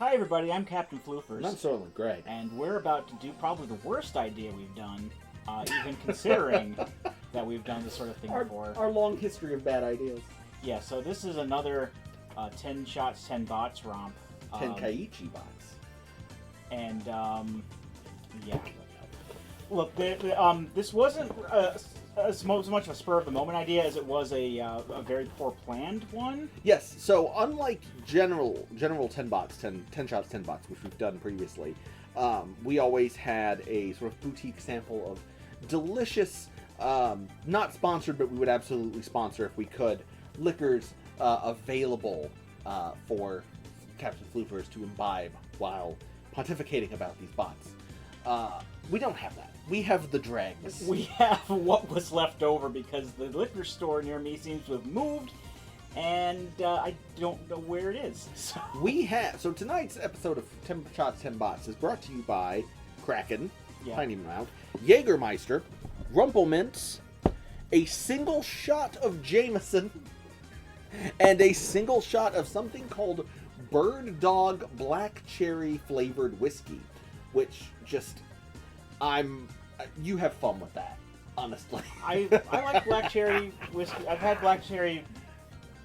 Hi everybody, I'm Captain Floofers. And I'm Soylent Grey. And we're about to do probably the worst idea we've done, even considering that we've done this sort of thing before. Our long history of bad ideas. Yeah, so this is another 10 shots, 10 bots romp. 10 Kaiichi bots. And, yeah. Look, this wasn't as much of a spur-of-the-moment idea as it was a very poor planned one. Yes, so unlike general 10 bots, 10 shots, 10 bots, which we've done previously, we always had a sort of boutique sample of delicious, not sponsored, but we would absolutely sponsor if we could, liquors available for Captain Floofers to imbibe while pontificating about these bots. We don't have that. We have the dregs. We have what was left over because the liquor store near me seems to have moved, and I don't know where it is. So tonight's episode of 10 Shots, 10 Bots is brought to you by Kraken, Tiny Mount, Jägermeister, Rumpelmints, a single shot of Jameson, and a single shot of something called Bird Dog Black Cherry Flavored Whiskey, which just... you have fun with that, honestly. I like black cherry whiskey. I've had black cherry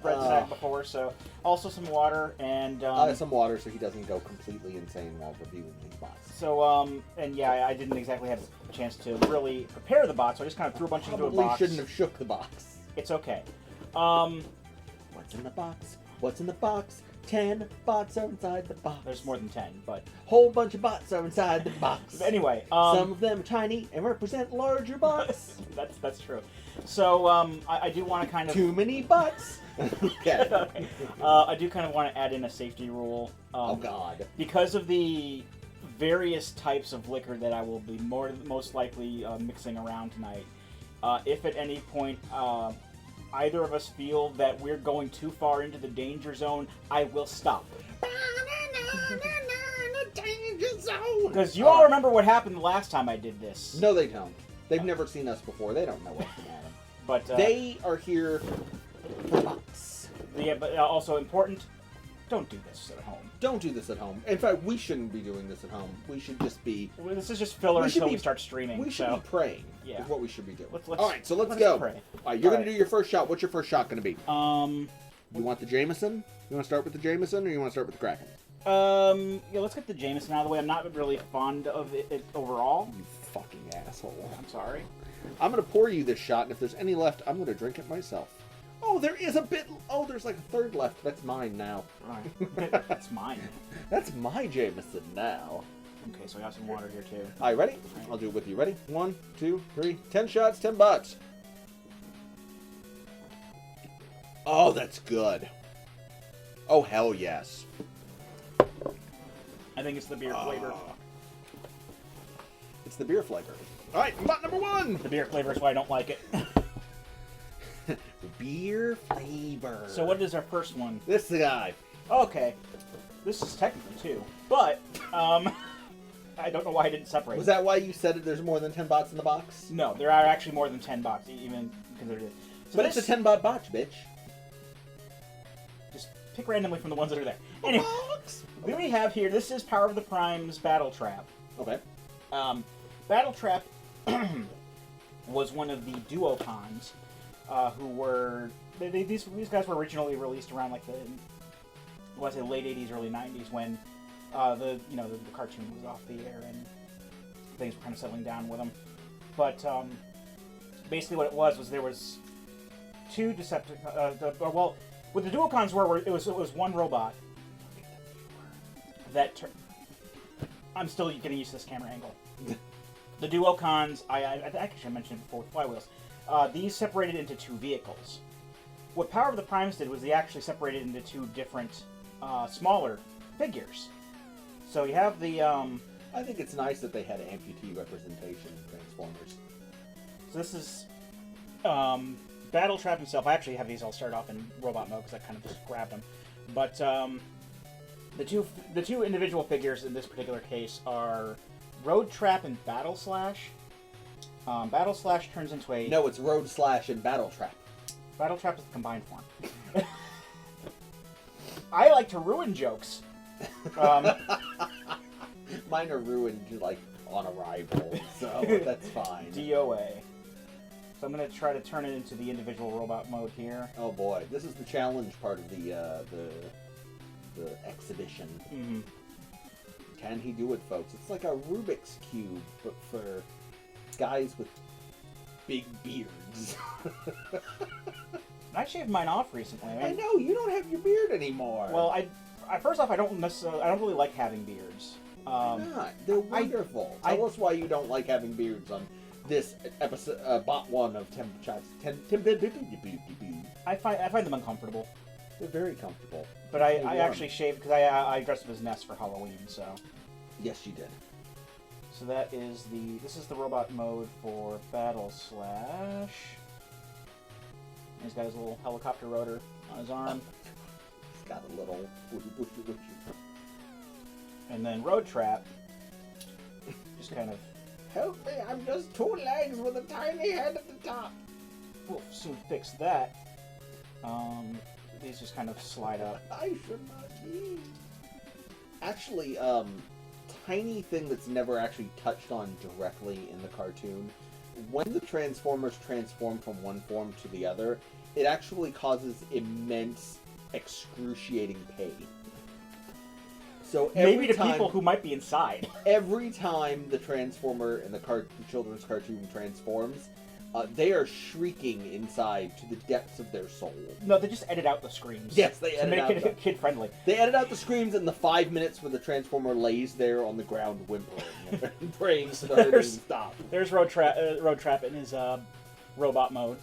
red sack before, so also some water and some water so he doesn't go completely insane while reviewing these bots. So and yeah, I didn't exactly have a chance to really prepare the box, so I just kind of threw a bunch into a box. Probably shouldn't have shook the box. It's okay. What's in the box? What's in the box? 10 bots are inside the box. There's more than 10, but... Whole bunch of bots are inside the box. Anyway, some of them are tiny and represent larger bots. That's true. So, I do want to kind of... Too many bots. Okay. Okay. I do kind of want to add in a safety rule. Oh, God. Because of the various types of liquor that I will be most likely mixing around tonight, if at any point... either of us feel that we're going too far into the danger zone, I will stop. Danger zone! Because you all remember what happened the last time I did this. No, they don't. They've never seen us before. They don't know what's going to happen. But they are here for bots. Yeah, but also important, don't do this at home. Don't do this at home. In fact, we shouldn't be doing this at home. We should just be... Well, this is just filler until we start streaming. We should be praying. Yeah. Is what we should be doing. All right, so let's go. Pray. All right, you're going to do your first shot. What's your first shot going to be? You want the Jameson? You want to start with the Jameson, or you want to start with the Kraken? Yeah, let's get the Jameson out of the way. I'm not really fond of it overall. You fucking asshole. I'm sorry. I'm going to pour you this shot, and if there's any left, I'm going to drink it myself. Oh, there is a bit... Oh, there's like a third left. That's mine now. Right. That's mine. That's my Jameson now. Okay, so I got some water here, too. All right, ready? Right. I'll do it with you. Ready? 1, 2, 3. 10 shots, 10 bots. Oh, that's good. Oh, hell yes. I think it's the beer flavor. It's the beer flavor. All right, bot number 1. The beer flavor is why I don't like it. Beer flavor. So what is our first one? This is the guy. Okay. This is technically 2. But, I don't know why I didn't separate. Was that why you said that there's more than 10 bots in the box? No, there are actually more than 10 bots, even considered it. So but it's a 10 bot botch, bitch. Just pick randomly from the ones that are there. Anyway, what we have here, this is Power of the Prime's Battle Trap. Okay. Battle Trap was one of the duocons who were... These guys were originally released around like the... I want to say late 80s, early 90s when the cartoon was off the air and things were kind of settling down with them. But basically what it was there was 2 Decepticons... well, what the duocons were it was one robot that... I'm still getting used to this camera angle. The duocons, I actually mentioned it before with flywheels. These separated into 2 vehicles. What Power of the Primes did was they actually separated into 2 different, smaller figures. So you have the, I think it's nice that they had amputee representation in Transformers. So this is, Battle Trap himself. I actually have these all start off in robot mode because I kind of just grabbed them. But, the two individual figures in this particular case are Road Trap and Battle Slash. Battle Slash turns into a... No, it's Road Slash and Battle Trap. Battle Trap is the combined form. I like to ruin jokes. Um, Mine are ruined, like, on arrival, so that's fine. DOA. So I'm going to try to turn it into the individual robot mode here. Oh boy, this is the challenge part of the exhibition. Mm-hmm. Can he do it, folks? It's like a Rubik's Cube, but for guys with big beards. I shaved mine off recently. I know, you don't have your beard anymore. Well, first off, I don't really like having beards. Why not? They're wonderful. Tell us why you don't like having beards on this episode, bot 1 of Temp Shots. I find them uncomfortable. They're very comfortable. But I actually shaved because I dressed up as Ness for Halloween, so. Yes, you did. So this is the robot mode for Battle Slash. He's got his little helicopter rotor on his arm. He's got a little bushy. And then Road Trap. Just kind of. Help me, I'm just 2 legs with a tiny head at the top. We'll soon fix that. These just kind of slide up. I should not be. Actually, tiny thing that's never actually touched on directly in the cartoon. When the Transformers transform from one form to the other, it actually causes immense, excruciating pain. So maybe to people who might be inside. Every time the Transformer in the children's cartoon transforms, they are shrieking inside to the depths of their soul. No, they just edit out the screams. Yes, they edit out. To make it kid-friendly. They edit out the screams in the 5 minutes where the Transformer lays there on the ground whimpering and praying for her to stop. There's Road Trap in his robot mode.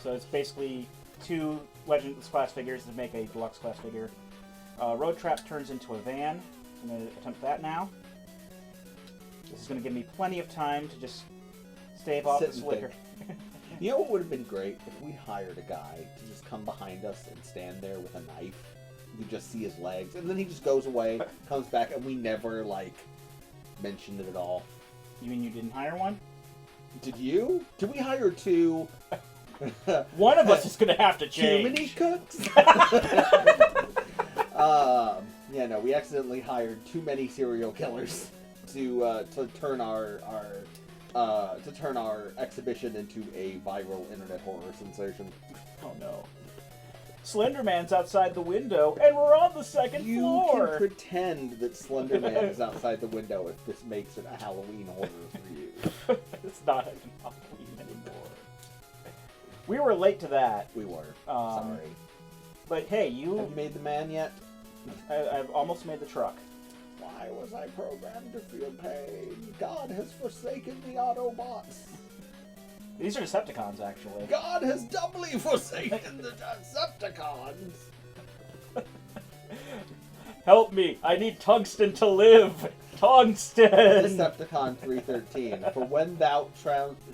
So it's basically 2 Legends class figures to make a deluxe class figure. Road Trap turns into a van. I'm going to attempt that now. This is going to give me plenty of time to just stave off this liquor. You know what would have been great? If we hired a guy to just come behind us and stand there with a knife. You just see his legs, and then he just goes away, comes back, and we never, mentioned it at all. You mean you didn't hire one? Did you? Did we hire 2? One of us is going to have to change. Too many cooks? Yeah, no, we accidentally hired too many serial killers to turn our exhibition into a viral internet horror sensation. Oh no. Slender Man's outside the window, and we're on the second floor! You can pretend that Slender Man is outside the window if this makes it a Halloween horror for you. It's not Halloween anymore. We were late to that. We were. Sorry. But hey, Have you made the man yet? I've almost made the truck. Why was I programmed to feel pain? God has forsaken the Autobots. These are Decepticons, actually. God has doubly forsaken the Decepticons. Help me! I need tungsten to live! Tungsten! Decepticon 313. For when thou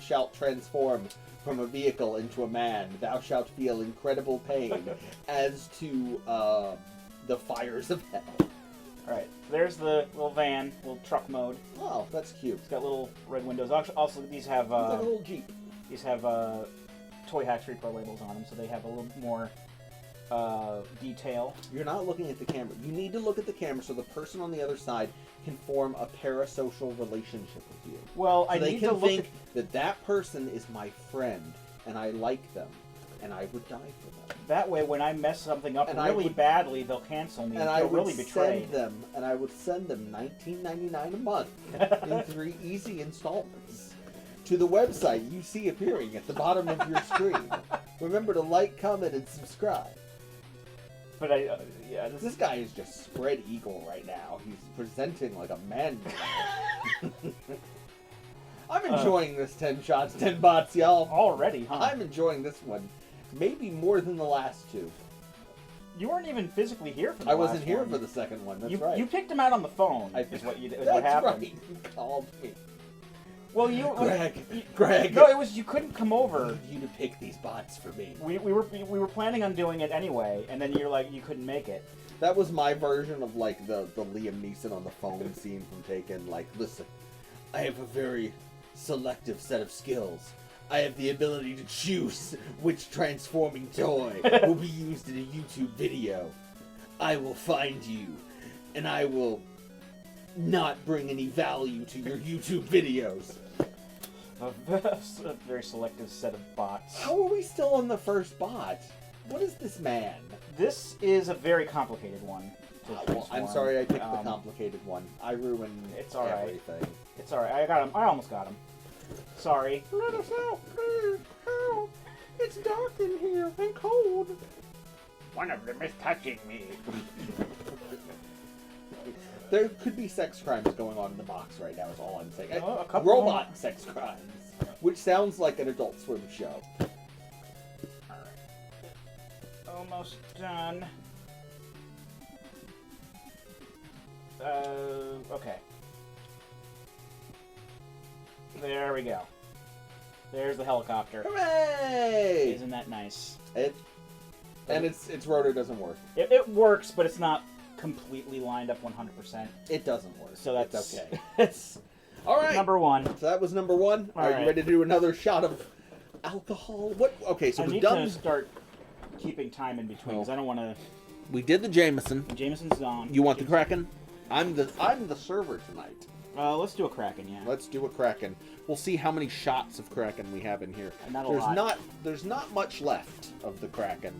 shalt transform from a vehicle into a man, thou shalt feel incredible pain as to the fires of hell. Alright, there's the little van, little truck mode. Oh, that's cute. It's got little red windows. Also, these have it's like a little Jeep. These have Toy Hacks Repro labels on them, so they have a little more detail. You're not looking at the camera. You need to look at the camera so the person on the other side can form a parasocial relationship with you. Well, so I they need can to look think that that person is my friend, and I like them, and I would die for them. That way, when I mess something up really badly, they'll cancel me and I feel would really betrayed. I would send them $19.99 a month in 3 easy installments to the website you see appearing at the bottom of your screen. Remember to like, comment, and subscribe. But yeah, this guy is just spread eagle right now. He's presenting like a man. I'm enjoying this 10 shots, 10 bots, y'all. Already, huh? I'm enjoying this one. Maybe more than the last 2. You weren't even physically here for the I last wasn't here one. for the second one. That's you, right. You picked him out on the phone. Is what happened. Right. You called me. Well, you, Greg. No, it was you couldn't come over. I need you to pick these bots for me. We were planning on doing it anyway, and then you're like you couldn't make it. That was my version of like the Liam Neeson on the phone scene from Taken. Like, listen, I have a very selective set of skills. I have the ability to choose which transforming toy will be used in a YouTube video. I will find you and I will not bring any value to your YouTube videos. A very selective set of bots. How are we still on the first bot? What is this man? This is a very complicated one. Well, I'm sorry I picked the complicated one. I ruined everything. It's alright. I got him. I almost got him. Sorry. Let us out, please. Help. It's dark in here and cold. One of them is touching me. There could be sex crimes going on in the box right now is all I'm saying. A couple Robot sex crimes. Which sounds like an Adult Swim show. Almost done. Okay. There we go. There's the helicopter. Hooray! Isn't that nice? And its rotor doesn't work. It works, but it's not completely lined up 100%. It doesn't work. So that's it's okay. It's all right. number one. So that was number one. Are you ready to do another shot of alcohol? What? Okay, so we've done. I need to start keeping time in between because I don't want to. We did the Jameson. Jameson's on. You want the Kraken? I'm the server tonight. Let's do a Kraken, yeah. Let's do a Kraken. We'll see how many shots of Kraken we have in here. Not a lot. There's not much left of the Kraken.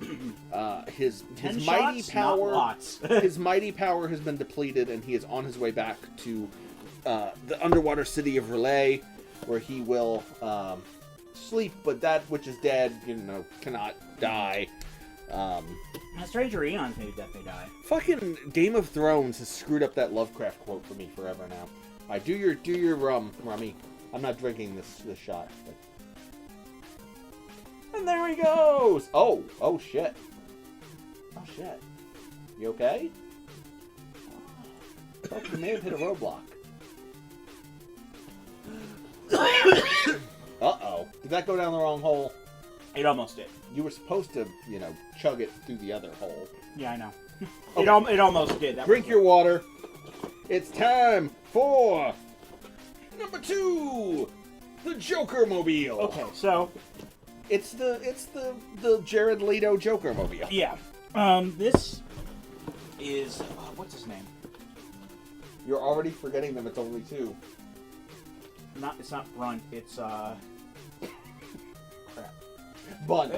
His shots? mighty power. Not lots. His mighty power has been depleted, and he is on his way back to the underwater city of Relay, where he will sleep. But that which is dead, cannot die. Stranger Eons may definitely die. Fucking Game of Thrones has screwed up that Lovecraft quote for me forever now. Alright, do your rummy. I'm not drinking this shot. But... And there he goes! Oh shit. Oh shit. You okay? I thought you may have hit a roadblock. Uh-oh. Did that go down the wrong hole? It almost did. You were supposed to, chug it through the other hole. Yeah, I know. Okay. It almost did. Drink your water. It's time for number 2, the Joker Mobile. Okay, so it's the Jared Leto Joker Mobile. Yeah. This is what's his name? You're already forgetting them. It's only 2. It's not Brunt. It's crap. Bunt.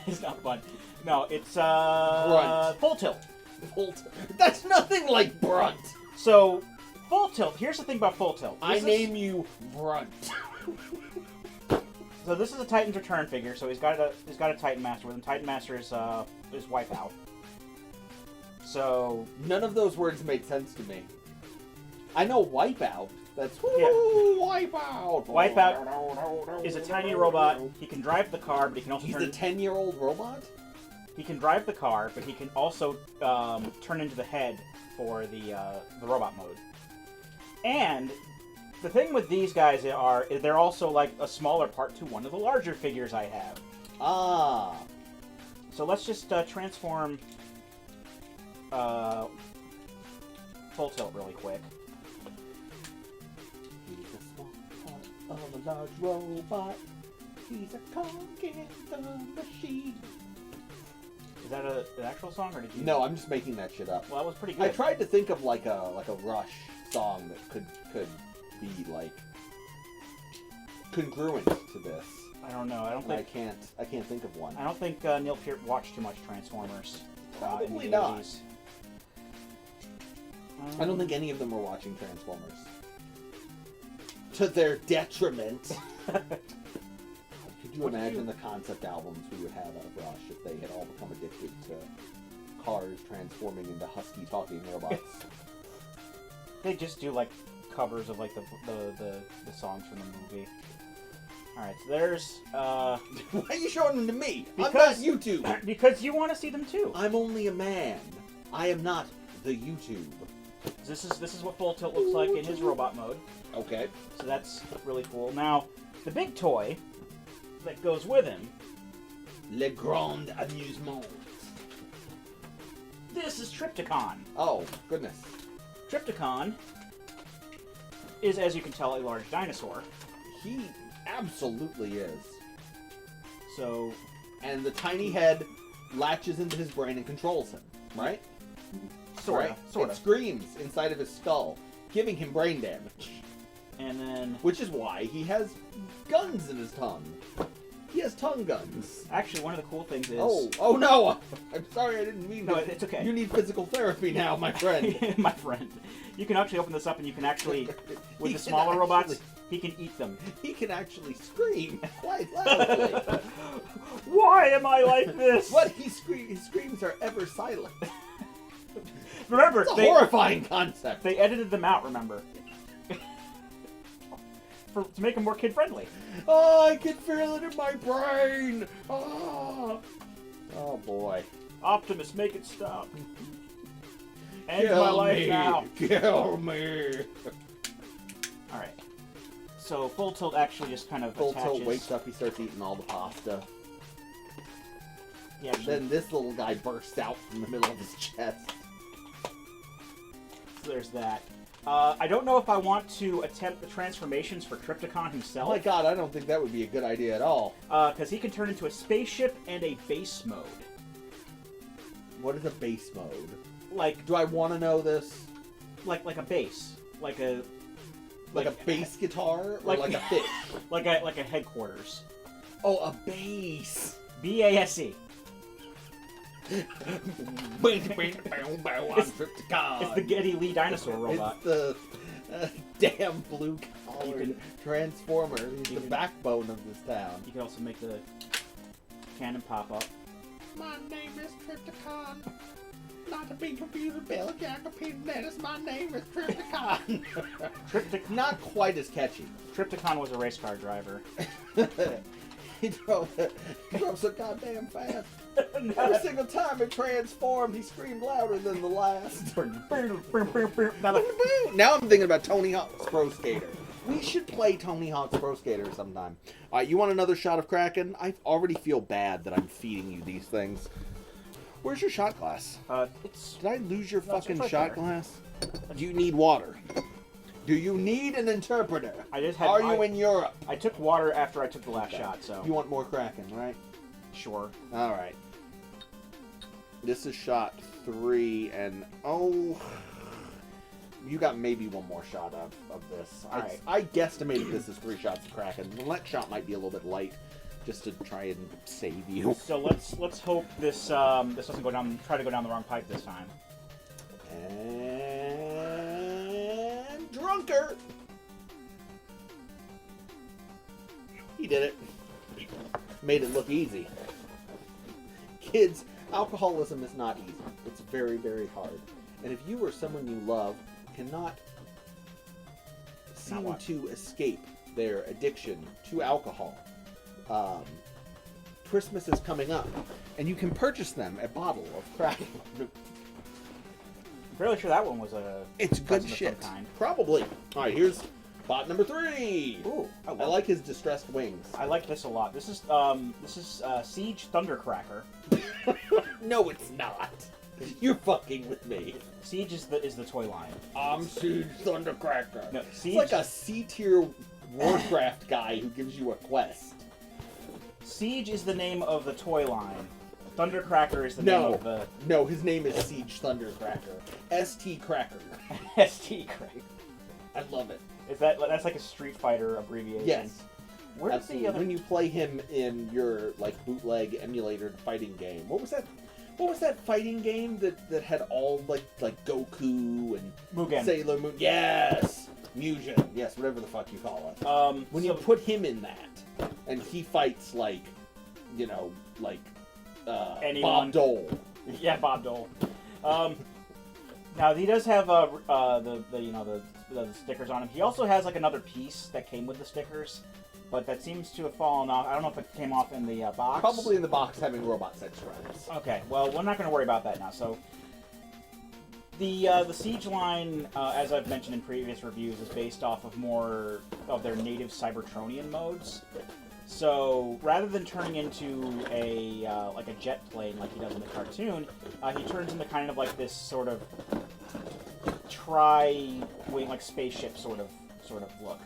It's not Bunt. No, it's Brunt. Full Tilt. That's nothing like Brunt. So, Full Tilt. Here's the thing about Full Tilt. Name you Brunt. So this is a Titan's Return figure. So he's got a Titan Master with him. Titan Master is Wipeout. So none of those words made sense to me. I know Wipeout. That's Wipeout. Wipeout is a tiny robot. He can drive the car, but he can also He's a 10-year-old robot? He can drive the car, but he can also turn into the head for the robot mode. And the thing with these guys is they're also like a smaller part to one of the larger figures I have. Ah. So let's just transform Full Tilt really quick. He's a small part of a large robot. He's a cog in the machine. Is that an actual song, or did you? No, I'm just making that shit up. Well, that was pretty good. I tried to think of like a Rush song that could be like congruent to this. I don't know. I can't think of one. I don't think Neil Peart watched too much Transformers. Probably in the not. 80s. I don't think any of them were watching Transformers. To their detriment. Could you imagine the concept albums we would have out of Rush if they had all become addicted to cars transforming into husky talking robots? They just do like covers of like the songs from the movie. Alright, so there's Why are you showing them to me? Because, I'm not YouTube. Because you want to see them too. I'm only a man. I am not the YouTube. This is what Full Tilt looks like in his robot mode. Okay. So that's really cool. Now, the big toy that goes with him. Le Grand Amusement. This is Triptychon. Oh, goodness. Triptychon is, as you can tell, a large dinosaur. He absolutely is. So, and the tiny head latches into his brain and controls him, right? Sorta. It screams inside of his skull, giving him brain damage. And then... Which is why he has guns in his tongue. He has tongue guns. Actually, one of the cool things is... Oh no! I'm sorry, I didn't mean No, to. it's okay. You need physical therapy now, my friend. My friend. You can actually open this up and you can actually, with He the can smaller robots, actually- he can eat them. He can actually scream quite loudly. Why am I like this? But his screams are ever silent. Remember, It's a horrifying concept. they edited them out, remember? To make them more kid-friendly. Oh, I can feel it in my brain. Oh boy. Optimus, make it stop. End Kill my life me. now. Kill me. Alright. So, Full Tilt actually just kind of Full attaches... Tilt wakes up, he starts eating all the pasta. He actually, Then this little guy bursts out from the middle of his chest. so there's that. I don't know if I want to attempt the transformations for Trypticon himself. Oh my god, I don't think that would be a good idea at all. Because he can turn into a spaceship and a base mode. What is a base mode? Like Do I want to know this? like a bass. Like a bass guitar? Or like- like a fish? like a headquarters. Oh, a bass. BASE. It's It's the Geddy Lee dinosaur robot. It's the damn blue You collared can- transformer. He's you the can- backbone of this town. You can also make the cannon pop up. My name is Trypticon. Not to be confused with Bill Jacopine. That is my name is Trypticon. Not quite as catchy. Trypticon was a race car driver. He drove so goddamn fast. Every single time it transformed, he screamed louder than the last. Now I'm thinking about Tony Hawk's Pro Skater. We should play Tony Hawk's Pro Skater sometime. All right, you want another shot of Kraken? I already feel bad that I'm feeding you these things. Where's your shot glass? It's Did I lose your No, it's fucking right shot there. glass? Do you need water? Do you need an interpreter? I just had. Are you in Europe? I took water after I took the last shot, so You want more Kraken, right? sure. All right. This is shot 3, and oh, you got maybe one more shot of this. Alright. I guesstimated this is 3 shots of Kraken. The next shot might be a little bit light, just to try and save you. So let's hope this this doesn't go down. Try to go down the wrong pipe this time. And drunker. He did it. Made it look easy. Kids, alcoholism is not easy. It's very, very hard. And if you or someone you love cannot seem what? to escape their addiction to alcohol, Christmas is coming up, and you can purchase them a bottle of Kraken. I'm fairly sure that one was a. It's good present of shit. some kind. Probably. All right, here's bot number 3. Ooh, I I like his distressed wings. I like this a lot. This is Siege Thundercracker. No, it's not. You're fucking with me. Siege is the toy line. I'm Siege Thundercracker. No, It's Siege. like a C-tier Warcraft guy who gives you a quest. Siege is the name of the toy line. Thundercracker is the name No. of the No, his name is Siege Thundercracker. ST Cracker. ST Cracker. I love it. Is that's like a Street Fighter abbreviation? Yes. Where's Absolutely. the other? When you play him in your like bootleg emulator fighting game, what was that? What was that fighting game that had all like Goku and Mugen. Sailor Moon? Yes, Mugen. Yes, whatever the fuck you call it. When you so- put him in that, and he fights like Anyone. Bob Dole. Yeah, Bob Dole. Now he does have the stickers on him. He also has like another piece that came with the stickers, but that seems to have fallen off. I don't know if it came off in the box. Probably in the box having robot sex crimes. Okay, well we're not going to worry about that now. So the Siege line, as I've mentioned in previous reviews, is based off of more of their native Cybertronian modes. So rather than turning into a like a jet plane like he does in the cartoon, he turns into kind of like this sort of tri-wing, like spaceship sort of look.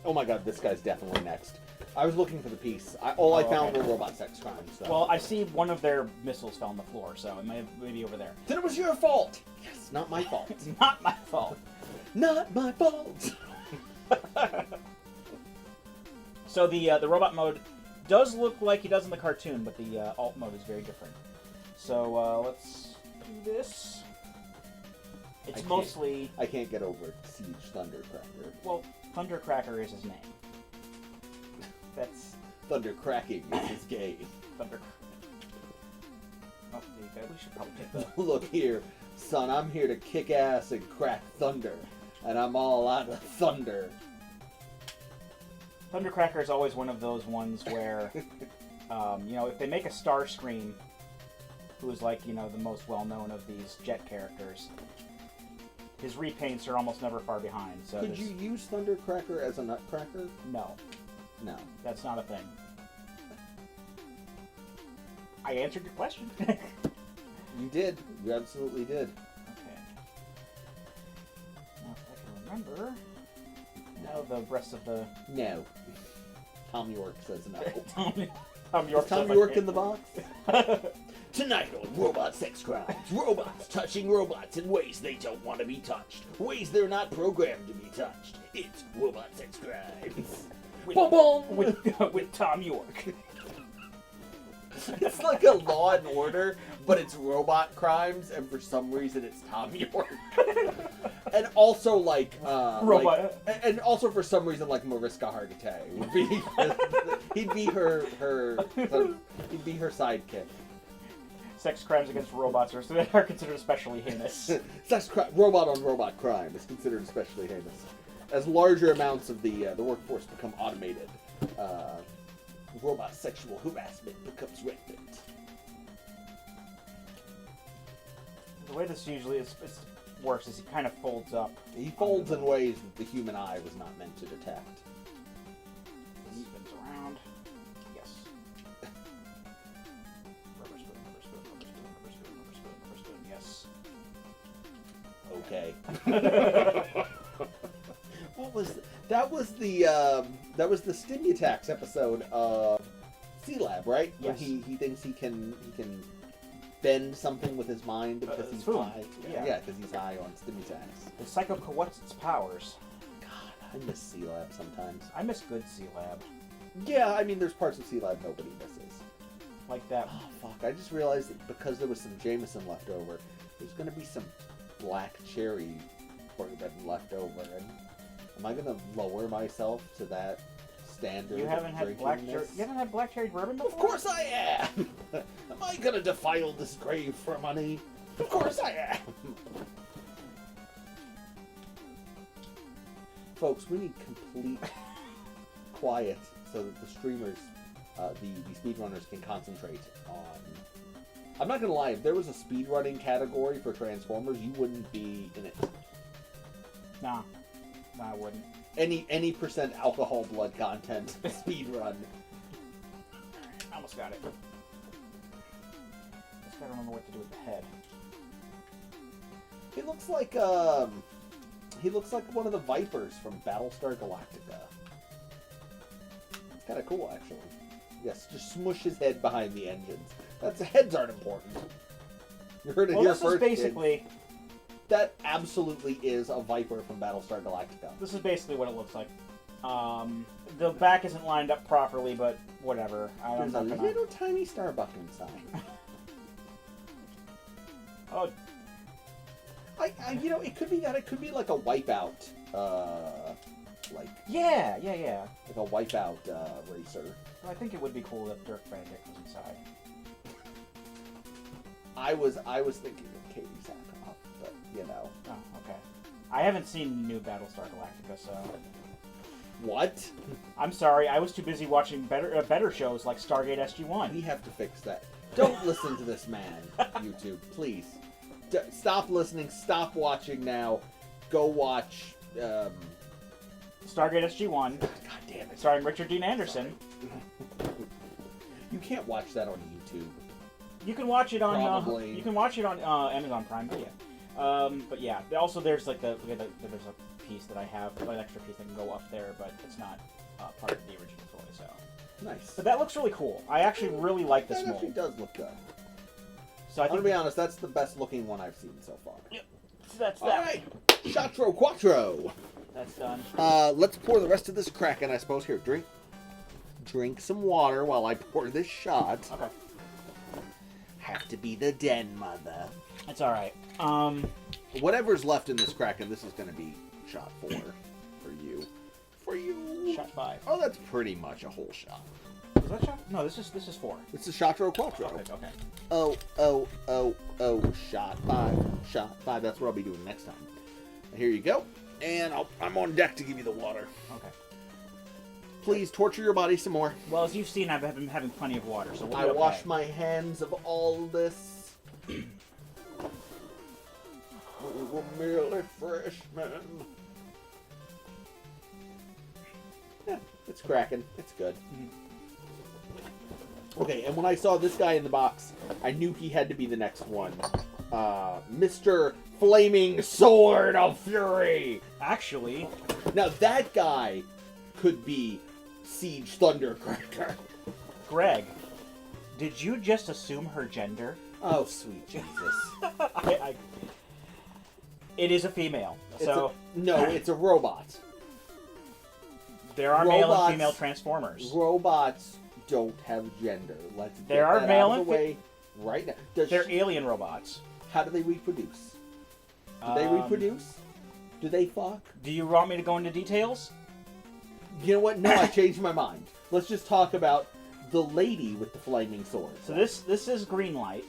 Oh my god, this guy's definitely next. I was looking for the piece. All I found okay. were robot sex crimes. So. Well, I see one of their missiles fell on the floor, so it may be over there. Then it was your fault. Yes, not my fault. It's not my fault. Not my fault. So the robot mode does look like he does in the cartoon, but the alt mode is very different. So let's do this. It's mostly... I can't get over Siege Thundercracker. Well, Thundercracker is his name. That's... Thundercracking is his game. Thunder... Oh, there you go. We should probably take the... Look here, son, I'm here to kick ass and crack thunder. And I'm all out of thunder. Thundercracker is always one of those ones where, you know, if they make a Starscream, who's like, you know, the most well-known of these Jet characters, his repaints are almost never far behind. So Could you use Thundercracker as a nutcracker? No. No. That's not a thing. I answered your question. You did. You absolutely did. Okay. Now, if I can remember... Now the rest of the... No. Tom York says no. Tom York, Is Tom says York I in the box? Tonight on Robot Sex Crimes, robots touching robots in ways they don't want to be touched. Ways they're not programmed to be touched. It's Robot Sex Crimes. With Tom York. It's like a Law and Order, but it's robot crimes, and for some reason it's Tom York. And also like Robot. And also for some reason like Mariska Hargitay would be he'd be her sidekick. Sex crimes against robots are considered especially heinous. Robot on robot crime is considered especially heinous. As larger amounts of the workforce become automated, robot sexual harassment becomes rampant. The way this usually works is he kind of folds up. He folds in ways that the human eye was not meant to detect. He spins around. Yes. Rubber spoon, rubber spoon, rubber spoon, rubber spoon, rubber spoon, rubber spoon. Yes. Okay. What was that? Was the Stimutax episode of C-Lab, right? Yes. When he thinks he can bend something with his mind because he's spoon. high. Yeah, because he's high on Stimutax. The Psycho co-opts its powers. God, I miss C-Lab sometimes. I miss good C-Lab. Yeah, I mean, there's parts of C-Lab nobody misses. Like that. Oh, fuck. I just realized that because there was some Jameson left over, there's going to be some black cherry bourbon left over. And am I going to lower myself to that standard? You haven't had black cherry. You haven't had black cherry bourbon before? Of course I am! Am I going to defile this grave for money? Of course I am! Folks, we need complete quiet so that the streamers, the speedrunners can concentrate on... I'm not gonna lie, if there was a speedrunning category for Transformers, you wouldn't be in it. Nah. Nah, I wouldn't. Any percent alcohol blood content speedrun. I almost got it. Just gotta remember what to do with the head. He looks like one of the Vipers from Battlestar Galactica. It's kind of cool, actually. Yes, just smush his head behind the engines. Heads aren't important. You heard it here first. This is basically... Kids. That absolutely is a Viper from Battlestar Galactica. This is basically what it looks like. The back isn't lined up properly, but whatever. There's a little tiny Starbucks inside. Oh. You know, it could be that. It could be like a Wipeout, like... Yeah. Like a Wipeout racer. Well, I think it would be cool if Dirk Benedict was inside. I was thinking of Katie Sackhoff, but, you know. Oh, okay. I haven't seen new Battlestar Galactica, so... What? I'm sorry, I was too busy watching better shows like Stargate SG-1. We have to fix that. Don't listen to this man, YouTube, please. Stop listening, stop watching now. Go watch, Stargate SG-1. God damn it. Starring Richard Dean Anderson. You can't watch that on YouTube. You can watch it on Probably. You can watch it on Amazon Prime, but yeah. But yeah. Also, there's like there's a piece that I have, like an extra piece that can go up there, but it's not part of the original toy. So, Nice. but that looks really cool. I actually really like this That mold. actually does look good. So I I'm think gonna be honest, that's the best looking one I've seen so far. Yep. So that's All that. right, Chatro Quattro. That's done. Let's pour the rest of this Kraken, I suppose. Here, drink some water while I pour this shot. Okay. Have to be the den, mother. That's all right. Whatever's left in this Kraken, this is gonna be shot 4 for you. For you. Shot 5. Oh, that's pretty much a whole shot. Is that shot? No, this is 4. It's a Chatro Quattro. Okay. Oh, shot 5. Shot 5. That's what I'll be doing next time. Here you go. And I'm on deck to give you the water. Okay. Please torture your body some more. Well, as you've seen, I've been having plenty of water, so we'll be I okay. wash my hands of all this. We were merely freshmen. Yeah, it's cracking. It's good. Okay, and when I saw this guy in the box, I knew he had to be the next one. Mr. Flaming Sword of Fury! Actually, Now that guy could be Siege Thundercracker. Greg, did you just assume her gender? Oh, sweet Jesus. It is a female, so No, it's a robot. there are male robots- and female Transformers. Robots don't have gender. Let's get There are that male out of the and way right now. Does They're she- alien robots. how do they reproduce? Do they reproduce? Do they fuck? Do you want me to go into details? You know what? No, I changed my mind. Let's just talk about the lady with the flaming sword. So this is Greenlight.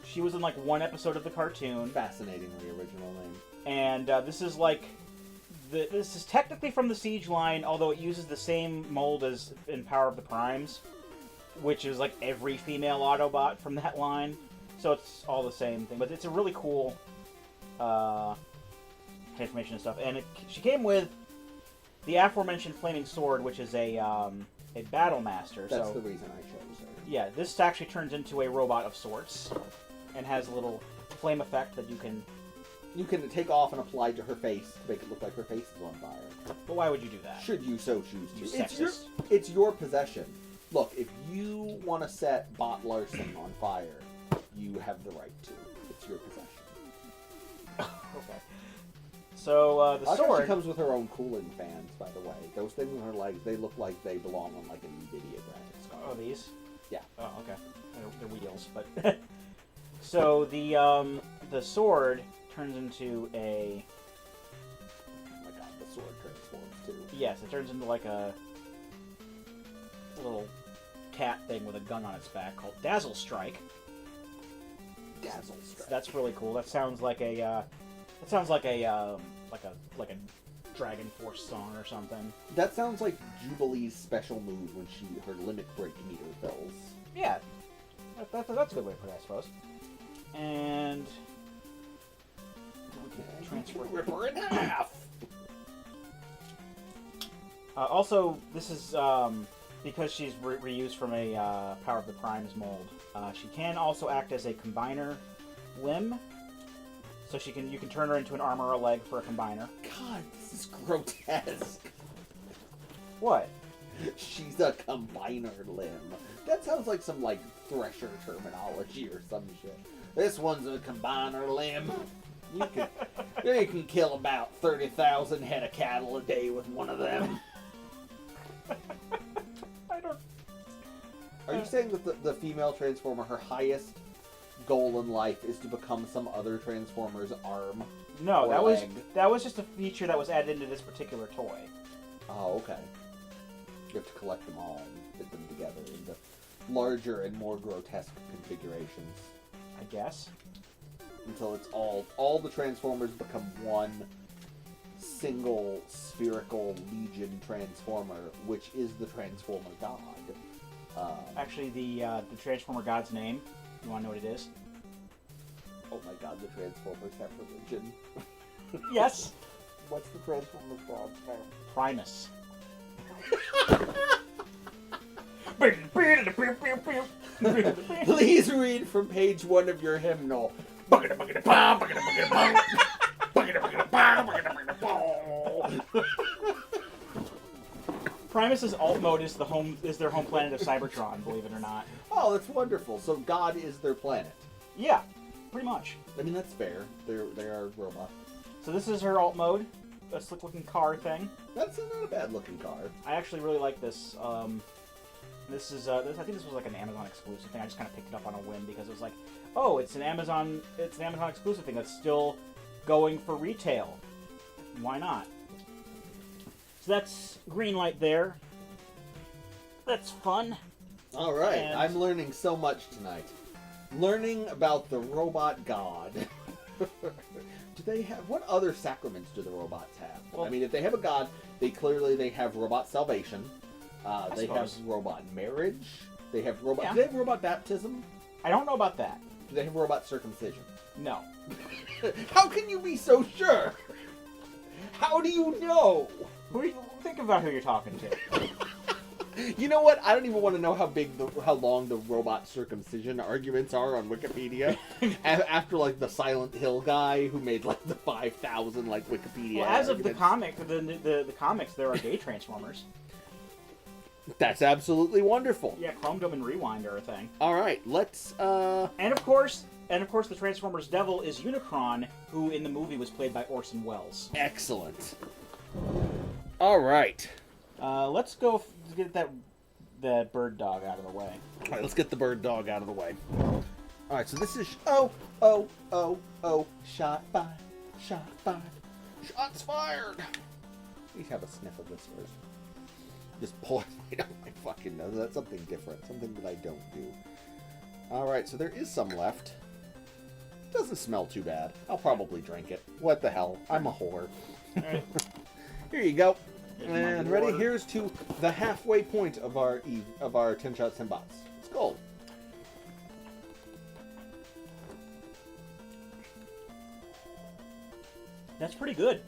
She was in like one episode of the cartoon, Fascinatingly original name. and this is like this is technically from the Siege line, although it uses the same mold as in Power of the Primes, which is like every female Autobot from that line. So it's all the same thing, but it's a really cool transformation and stuff. And she came with the aforementioned flaming sword, which is a battle master. That's so the reason I chose her. yeah, this actually turns into a robot of sorts, and has a little flame effect that you can. You can take off and apply to her face to make it look like her face is on fire. But why would you do that? Should you so choose to. You It's sexist. it's your possession. Look, if you want to set Bot Larson on fire, you have the right to. It's your possession. Okay. So the I like how sword. she comes with her own cooling fans, by the way. Those things on her legs, they look like they belong on like an NVIDIA graphics card. Oh, these. Yeah. Oh, okay. They're wheels, but. So the sword turns into a. Oh my god, the sword transforms too. Yes, it turns into like a little cat thing with a gun on its back called Dazzle Strike. Dazzle strike. That's really cool. That sounds like a like a Dragon Force song or something. That sounds like Jubilee's special move when her limit break meter fills. Yeah, that's a good way to put it, I suppose. And transfer. Rip her in half. Also, this is because she's reused from a Power of the Primes mold. She can also act as a combiner limb, so you can turn her into an arm or a leg for a combiner. God, this is grotesque. What? She's a combiner limb. That sounds like some like Thresher terminology or some shit. This one's a combiner limb. You can kill about 30,000 head of cattle a day with one of them. I don't. Are you saying that the female Transformer, her highest goal in life is to become some other Transformer's arm? No, or that was just a feature that was added into this particular toy. Oh, okay. You have to collect them all and fit them together into larger and more grotesque configurations. I guess. Until it's all the Transformers become one single spherical Legion Transformer, which is the Transformer God. Actually, the Transformer God's name. You want to know what it is? Oh my god, the Transformers have religion. Yes. What's the Transformers God's name? Primus. Please read from page 1 of your hymnal. Primus's alt mode is their home planet of Cybertron, believe it or not. Oh, that's wonderful. So God is their planet. Yeah, pretty much. I mean, that's fair. They are robots. So this is her alt mode, a slick-looking car thing. That's not a bad-looking car. I actually really like this. This is I think this was like an Amazon exclusive thing. I just kind of picked it up on a whim because it was like, oh, it's an Amazon exclusive thing that's still going for retail. Why not? So that's green light there. That's fun. All right, And- I'm learning so much tonight. Learning about the robot god. Do they have what other sacraments do the robots have? Well, I mean, if they have a god, they have robot salvation. They have suppose. robot marriage. They have robot. Yeah. Do they have robot baptism? I don't know about that. Do they have robot circumcision? No. How can you be so sure? How do you know? Think about who you're talking to. You know what? I don't even want to know how long the robot circumcision arguments are on Wikipedia. After like the Silent Hill guy who made like the 5,000 like Wikipedia. Well, as of the arguments. the comics, there are gay Transformers. That's absolutely wonderful. Yeah, Chrome Dome and Rewind are a thing. All right, let's. And of course, the Transformers devil is Unicron, who in the movie was played by Orson Welles. Excellent. All right. Let's go get that bird dog out of the way. All right, let's get the bird dog out of the way. All right, so this is shot fired, shots fired. Please have a sniff of this first. Just pour it right on my fucking nose. That's something different, something that I don't do. All right, so there is some left. Doesn't smell too bad. I'll probably drink it. What the hell? I'm a whore. All right. Here you go. Here's my And ready? reward. Here's to the halfway point of our 10 shots, 10 bots. It's gold. That's pretty good.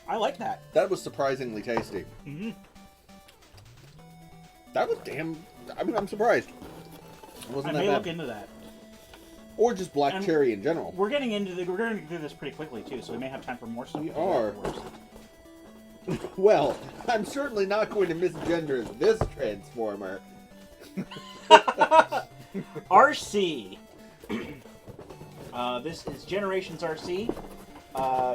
I like that. That was surprisingly tasty. Mm-hmm. That was damn. I mean, I'm surprised. It I wasn't may that look bad. into that. Or just black And cherry in general. We're getting through this pretty quickly too, so we may have time for more stuff. We are. Well, I'm certainly not going to misgender this Transformer. RC. This is Generations RC.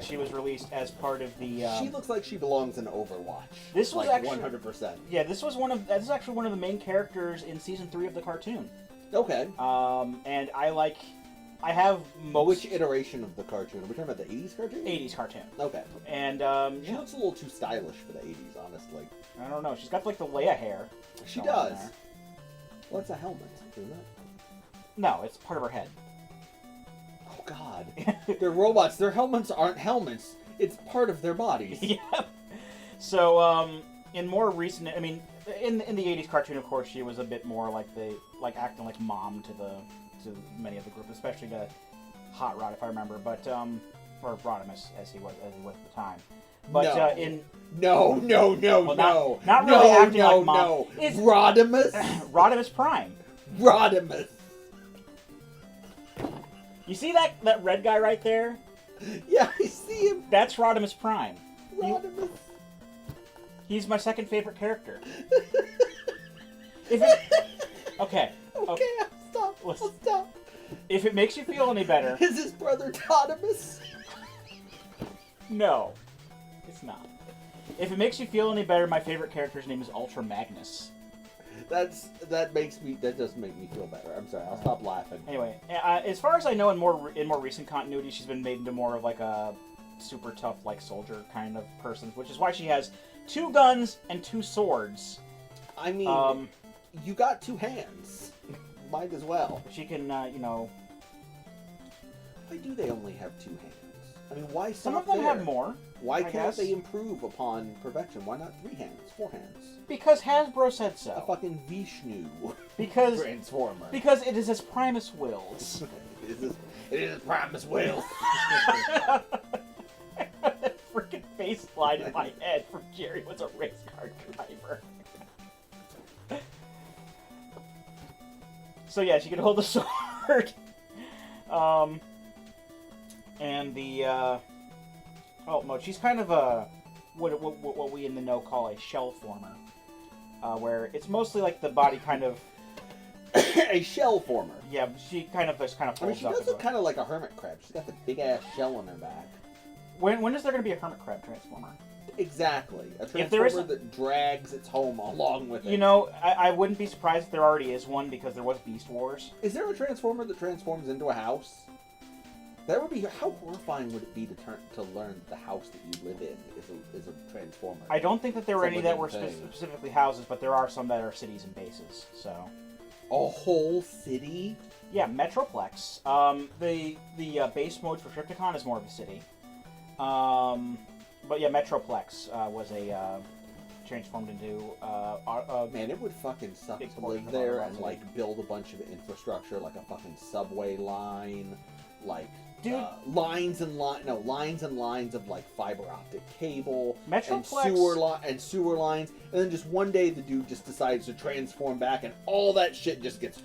She was released as part of the. She looks like she belongs in Overwatch. This was like actually 100%. Yeah, this is actually one of the main characters in season 3 of the cartoon. Okay. And I have most Which iteration of the cartoon? Are we talking about the 80s cartoon? 80s cartoon. Okay. And She yeah, looks a little too stylish for the 80s, honestly. I don't know. She's got like the Leia hair. She going on does. there. Well, it's a helmet, isn't it? No, it's part of her head. Oh, God. They're robots. Their helmets aren't helmets. It's part of their bodies. Yeah. So, in more recent, I mean, in the 80s cartoon, of course, she was a bit more like acting like mom to many of the group, especially to Hot Rod, if I remember, but or Rodimus as he was at the time. But No. No. Well, not really acting like mom. No. It's Rodimus. Rodimus Prime. Rodimus. You see that red guy right there? Yeah, I see him. That's Rodimus Prime. Rodimus. He's my second favorite character. Okay. Okay, I'll stop. Listen. I'll stop. If it makes you feel any better, Is his brother Rodimus? no, it's not. If it makes you feel any better, my favorite character's name is Ultra Magnus. That does make me feel better. I'm sorry. I'll stop laughing. Anyway, as far as I know, in more recent continuity, she's been made into more of like a super tough like soldier kind of person, which is why she has 2 guns and 2 swords. I mean, you got 2 hands. Might as well. She can, Why do they only have 2 hands? I mean, why some stop of them there? have more. Why I can't guess. they improve upon perfection? Why not 3 hands, 4 hands? Because Hasbro said A so. fucking Vishnu Because Transformer. because it is as Primus wills. It is Primus Will. That freaking face slide in my head from Jerry was a race car driver. So yeah, she can hold the sword. And the oh, she's kind of a what we in the know call a shell former. where it's mostly like the body kind of A shell former. yeah, she kind of just kind of I mean, folds she up. does look kind of like a hermit crab. She's got the big ass shell on her back. When is there going to be a hermit crab transformer? Exactly. A If there transformer that drags its home along with it. You know, I wouldn't be surprised if there already is one because there was Beast Wars. Is there a transformer that transforms into a house? That would be... How horrifying would it be to learn that the house that you live in is a transformer? I don't think that there were any that were Thing. specifically houses, but there are some that are cities and bases. So, A whole city? yeah, Metroplex. The base mode for Triptychon is more of a city. But yeah, Metroplex was a transformed into. Man, it would fucking suck big to portion live of our there lives, and like build a bunch of infrastructure, like a fucking subway line, like Dude. lines and lines of like fiber optic cable Metroplex and sewer lines, and then just one day the dude just decides to transform back, and all that shit just gets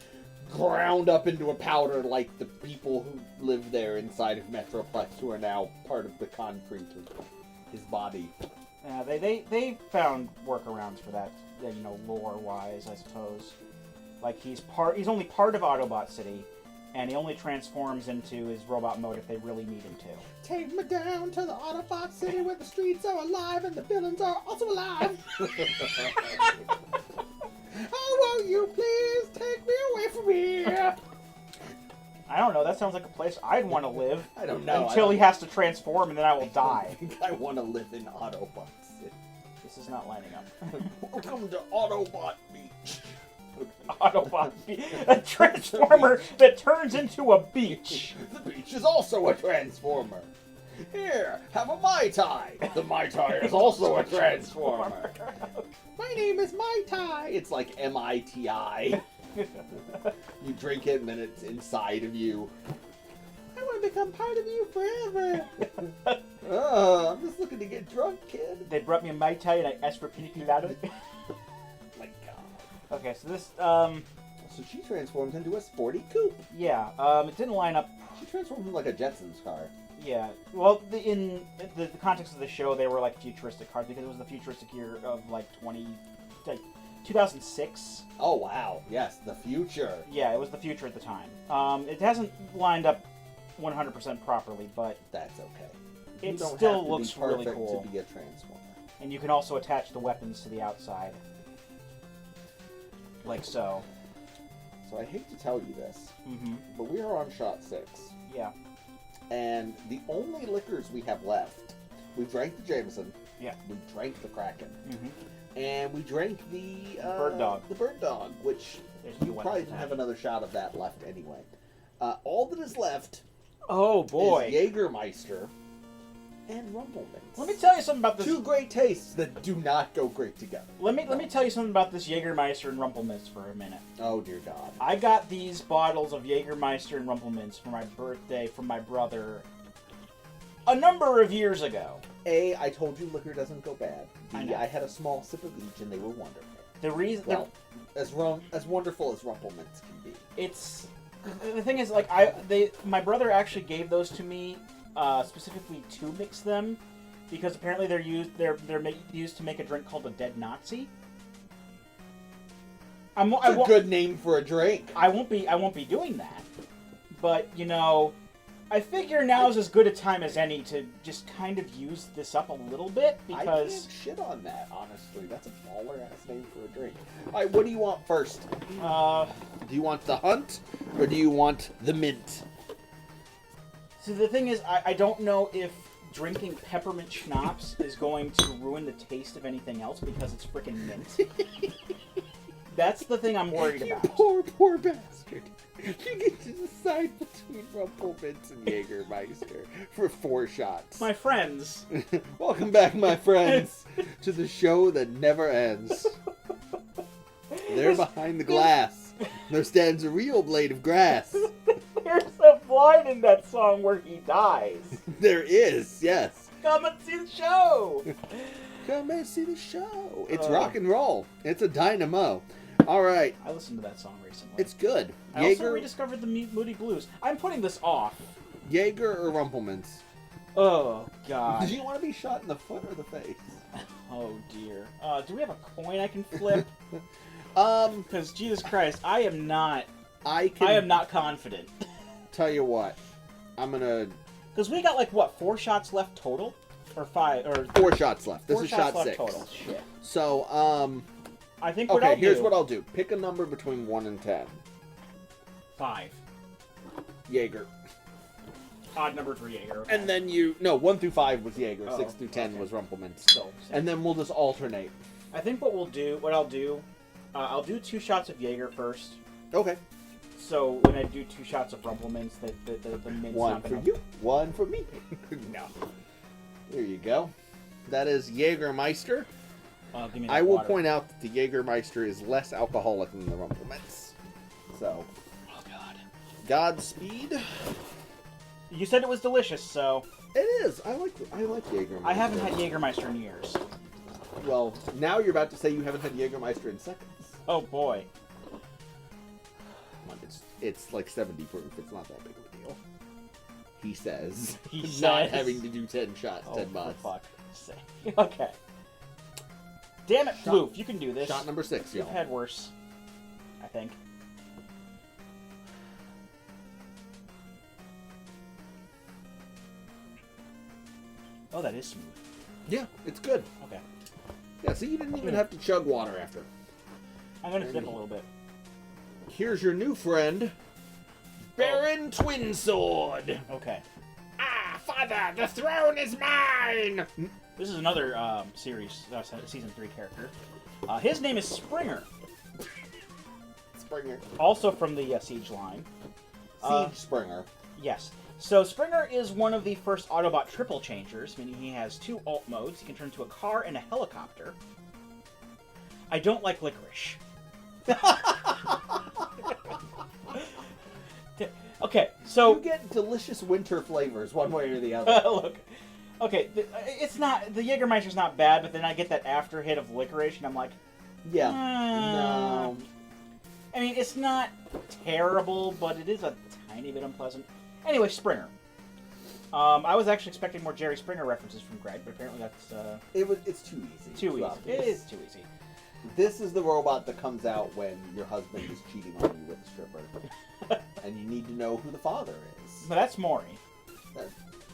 ground up into a powder, like the people who live there inside of Metroplex, who are now part of the concrete of his body. Yeah, they found workarounds for that, you know, lore-wise, I suppose. Like, he's only part of Autobot City, and he only transforms into his robot mode if they really need him to. Take me down to the Autobot City where the streets are alive and the villains are also alive. Oh, won't you please take me away from here? I don't know, that sounds like a place I'd want to live. I don't know. Until he has to transform, and then I will die. I think I want to live in Autobot City. This is not lining up. Welcome to Autobot Beach. Autobot Beach. A transformer that turns into a beach. The beach is also a transformer. Here, have a Mai Tai. The Mai Tai is also a transformer. My name is Mai Tai. It's like M-I-T-I. You drink it and then it's inside of you. I want to become part of you forever. Oh, I'm just looking to get drunk, kid. They brought me a Mai Tai and I asked for pina colada. My God. Okay, so this, So she transforms into a sporty coupe. yeah, it didn't line up. She transforms into like a Jetsons car. Yeah, well, in the context of the show, they were like futuristic cars because it was the futuristic year of like 2006. Oh wow, yes, the future. Yeah, it was the future at the time. It hasn't lined up 100% properly, but That's okay. it You don't still have to looks be really perfect cool. to be a transformer. And you can also attach the weapons to the outside, like so. So I hate to tell you this, Mm-hmm. but we are on shot 6. Yeah. And the only liquors we have left, we drank the Jameson. Yeah. We drank the Kraken. Mm-hmm. And we drank the Bird Dog. The Bird Dog, which There's you the weapons probably didn't have attached. another shot of that left anyway. All that is left Oh boy. is Jägermeister and Rumpelmans. Let me tell you something about this. Two great tastes that do not go great together. Let me tell you something about this Jägermeister and Rumpelminz for a minute. Oh dear God. I got these bottles of Jägermeister and Rumpelminz for my birthday from my brother a number of years ago. A, I told you liquor doesn't go bad. I B, know. I had a small sip of each and they were wonderful. The reason Well, as wonderful as Rumpelmans can be. it's the thing is, like, my brother actually gave those to me specifically to mix them because apparently they're used to make a drink called a dead Nazi. It's a good name for a drink. I won't be doing that, but you know, I figure now is as good a time as any to just kind of use this up a little bit I because can't shit on that, honestly. That's a baller ass name for a drink. Alright, what do you want first? Do you want the hunt or do you want the mint? So the thing is, I don't know if drinking peppermint schnapps is going to ruin the taste of anything else because it's freaking mint. That's the thing I'm worried You about. poor bastard. You get to decide between Rumpelmans and Jägermeister for 4 shots. My friends, Welcome back, my friends, to the show that never ends. There behind the glass, there stands a real blade of grass. there's a line in that song where he dies. There is, yes. Come and see the show. Come and see the show. It's rock and roll. It's a dynamo. All right, I listened to that song recently. it's good. I also rediscovered the Moody Blues. I'm putting this off. Jaeger or Rumpelmans? Oh, God. Do you want to be shot in the foot or the face? Oh, dear. Do we have a coin I can flip? Because, Jesus Christ, I am not confident. Tell you what, I'm gonna... Because we got, like, what, 4 shots left total? Or 5, or... 4 shots left. This 4 is shots shot left 6. total. Shit. So, I think what I'll do... here's what I'll do. Pick a number between 1 and 10. 5. Jaeger. Odd number for Jaeger. Okay. And then 1 through 5 was Jaeger, 6 through 10 okay. was Rumpelmans. So, And then we'll just alternate. I think what I'll do 2 shots of Jaeger first. Okay. So when I do 2 shots of Rumpelmans, the mint's One not for gonna... you, one for me. No. There you go. That is Jägermeister. Give me that I will water. point out that the Jägermeister is less alcoholic than the Rumpelmans. So, Oh, God. Godspeed. You said it was delicious, so... It is. I like Jägermeister. I haven't had Jägermeister in years. Well, now you're about to say you haven't had Jägermeister in seconds. Oh, boy. Come on, it's like 70 proof. It's not that big of a deal. He says. He Not says. having to do 10 shots, 10 bots. For fuck's sake. Okay. Damn it, Floof, you can do this. Shot number 6, You've y'all. had worse. I think. Oh, that is smooth. Yeah, it's good. Okay. Yeah, so you didn't even have to chug water after. I'm gonna dip a little bit. Here's your new friend, Baron Twinsword. Okay. Ah, father, the throne is mine! This is another season 3 character. His name is Springer, Springer. also from the Siege line. Siege Springer. Yes. So Springer is one of the first Autobot triple changers, meaning he has 2 alt modes. He can turn into a car and a helicopter. I don't like licorice. Okay, so You get delicious winter flavors one way or the other. look. Okay, it's not the Jägermeister's not bad, but then I get that after hit of licorice, and I'm like, Yeah. No. I mean, it's not terrible, but it is a tiny bit unpleasant. Anyway, Springer. I was actually expecting more Jerry Springer references from Greg, but apparently that's It's too easy. too easy. obvious. It is too easy. This is the robot that comes out when your husband is cheating on you with a stripper. And you need to know who the father is. But that's Maury.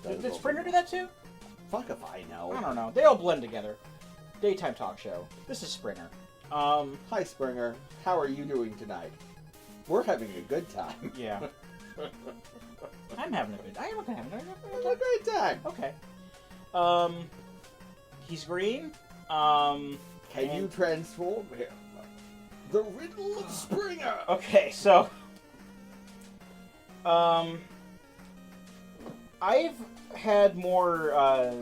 Did Springer do that too? Fuck if I know. I don't know. They all blend together. Daytime talk show. This is Springer. Hi, Springer. How are you doing tonight? We're having a good time. Yeah. I'm having a good. I am having Having a great time. Okay. He's green. Can you transform him? The Riddle of Springer. Okay, so. I've had more, I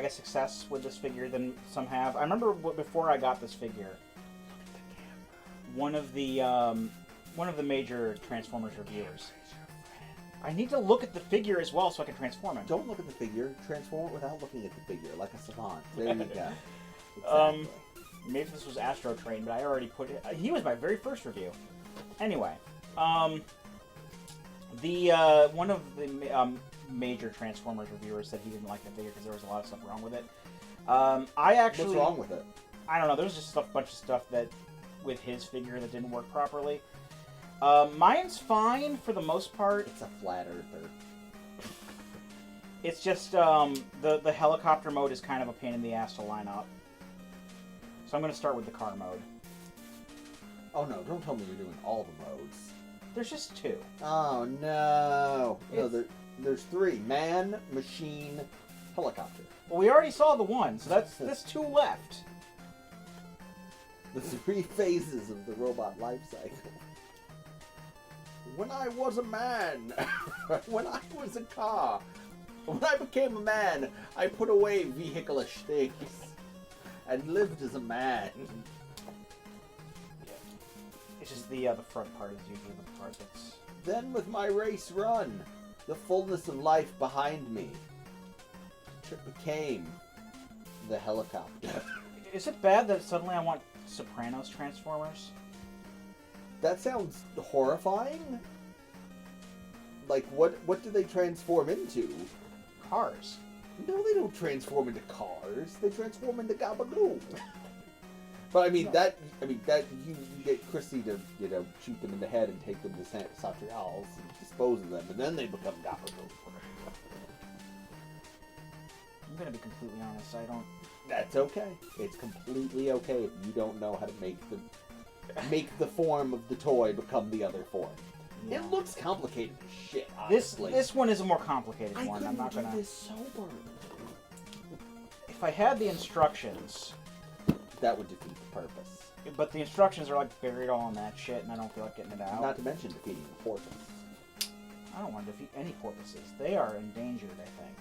guess, success with this figure than some have. I remember before I got this figure, one of the major Transformers reviewers. I need to look at the figure as well so I can transform him. Don't look at the figure. Transform it without looking at the figure, like a savant. There you go. Exactly. Maybe this was Astro Train, but I already put it. He was my very first review. Anyway, one of the major Transformers reviewers said he didn't like the figure because there was a lot of stuff wrong with it. I actually. What's wrong with it? I don't know. There was just a bunch of stuff that with his figure that didn't work properly. Mine's fine for the most part. It's a flat earther. It's just the helicopter mode is kind of a pain in the ass to line up. So I'm going to start with the car mode. Oh no, don't tell me you're doing all the modes. There's just 2. Oh no. No, there's 3. Man, machine, helicopter. Well, we already saw the 1, so that's 2 left. The 3 phases of the robot life cycle. When I was a man, when I was a car, when I became a man, I put away vehicleish things and lived as a man. Yeah. It's just the front part is usually the part that's... Then with my race run, the fullness of life behind me became the helicopter. Is it bad that suddenly I want Sopranos Transformers? That sounds horrifying. Like, what do they transform into? cars. No, they don't transform into cars. They transform into Gabagoo. But I mean that you get Chrissy to shoot them in the head and take them to Satrials and dispose of them, and then they become Gabagoo. I'm gonna be completely honest. I don't. That's okay. It's completely okay if you don't know how to make the form of the toy become the other form. Yeah. It looks complicated as shit. Honestly. This one is a more complicated one. I'm not gonna. do this sober. If I had the instructions, That would defeat the purpose. but the instructions are like buried all in that shit, and I don't feel like getting it out. Not to mention defeating the porpoise. I don't want to defeat any porpoises. They are endangered, I think.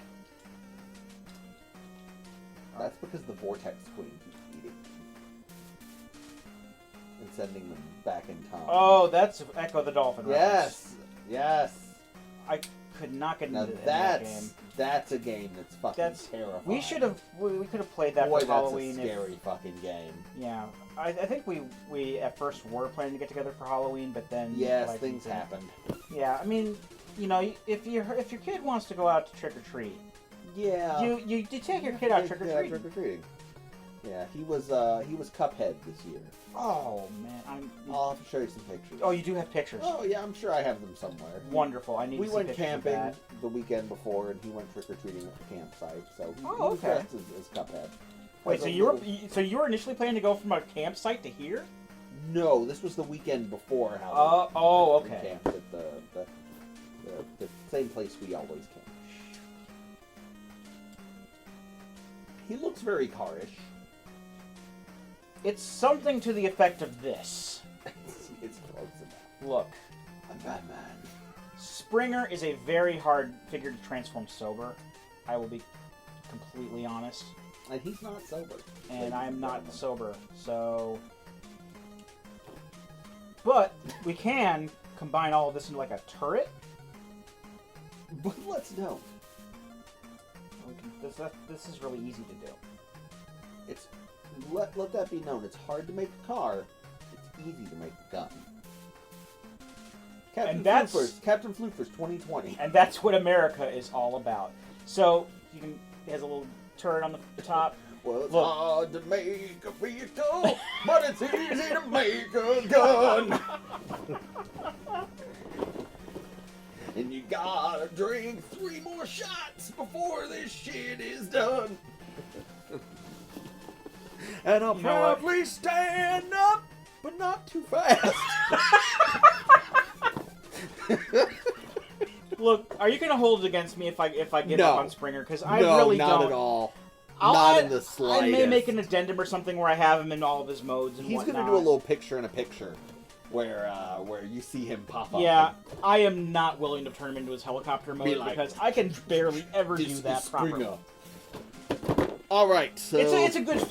That's because the vortex queen keeps eating them and sending them back in time. Oh, that's Echo the Dolphin. Yes, yes. I could not get Now into that game. that's a game that's fucking terrifying. We could have played that Boy, for Halloween. That's a scary fucking game. Yeah, I think we at first were planning to get together for Halloween, but then Yes, things happened. Yeah, I mean, if your kid wants to go out to trick or treat, Yeah. you take your kid out trick or treating. Trick or treating. Yeah, he was Cuphead this year. Oh man, I'll have to show you some pictures. Oh, you do have pictures. Oh yeah, I'm sure I have them somewhere. Wonderful. I need. We to see went pictures of camping that. the weekend before, and he went trick or treating at the campsite. So he Oh, was okay. dressed as Cuphead. Wait, As so a you were little- initially planning to go from a campsite to here? No, this was the weekend before Halloween. Oh, We okay. camped at the same place we always camp. He looks very carish. It's something to the effect of this. It's close enough. Look, I'm Batman. Springer is a very hard figure to transform sober. I will be completely honest. And he's not sober. And I'm not sober, so... But we can combine all of this into like a turret. But let's know. This is really easy to do. It's let that be known. It's hard to make a car. It's easy to make a gun. Captain Floopers 2020. And that's what America is all about. So it has a little turret on the top. Well, it's hard to make a vehicle, but it's easy to make a gun. And you gotta drink 3 more shots before this shit is done. And I'll probably stand up, but not too fast. Look, are you gonna hold it against me if I get No. up on Springer? Because I really don't. not at all. Not in the slightest. I may make an addendum or something where I have him in all of his modes and He's whatnot. gonna do a little picture-in-a-picture where you see him pop up. Yeah, I am not willing to turn him into his helicopter mode like, because I can barely ever do This that is properly. Springer. All right, so It is a good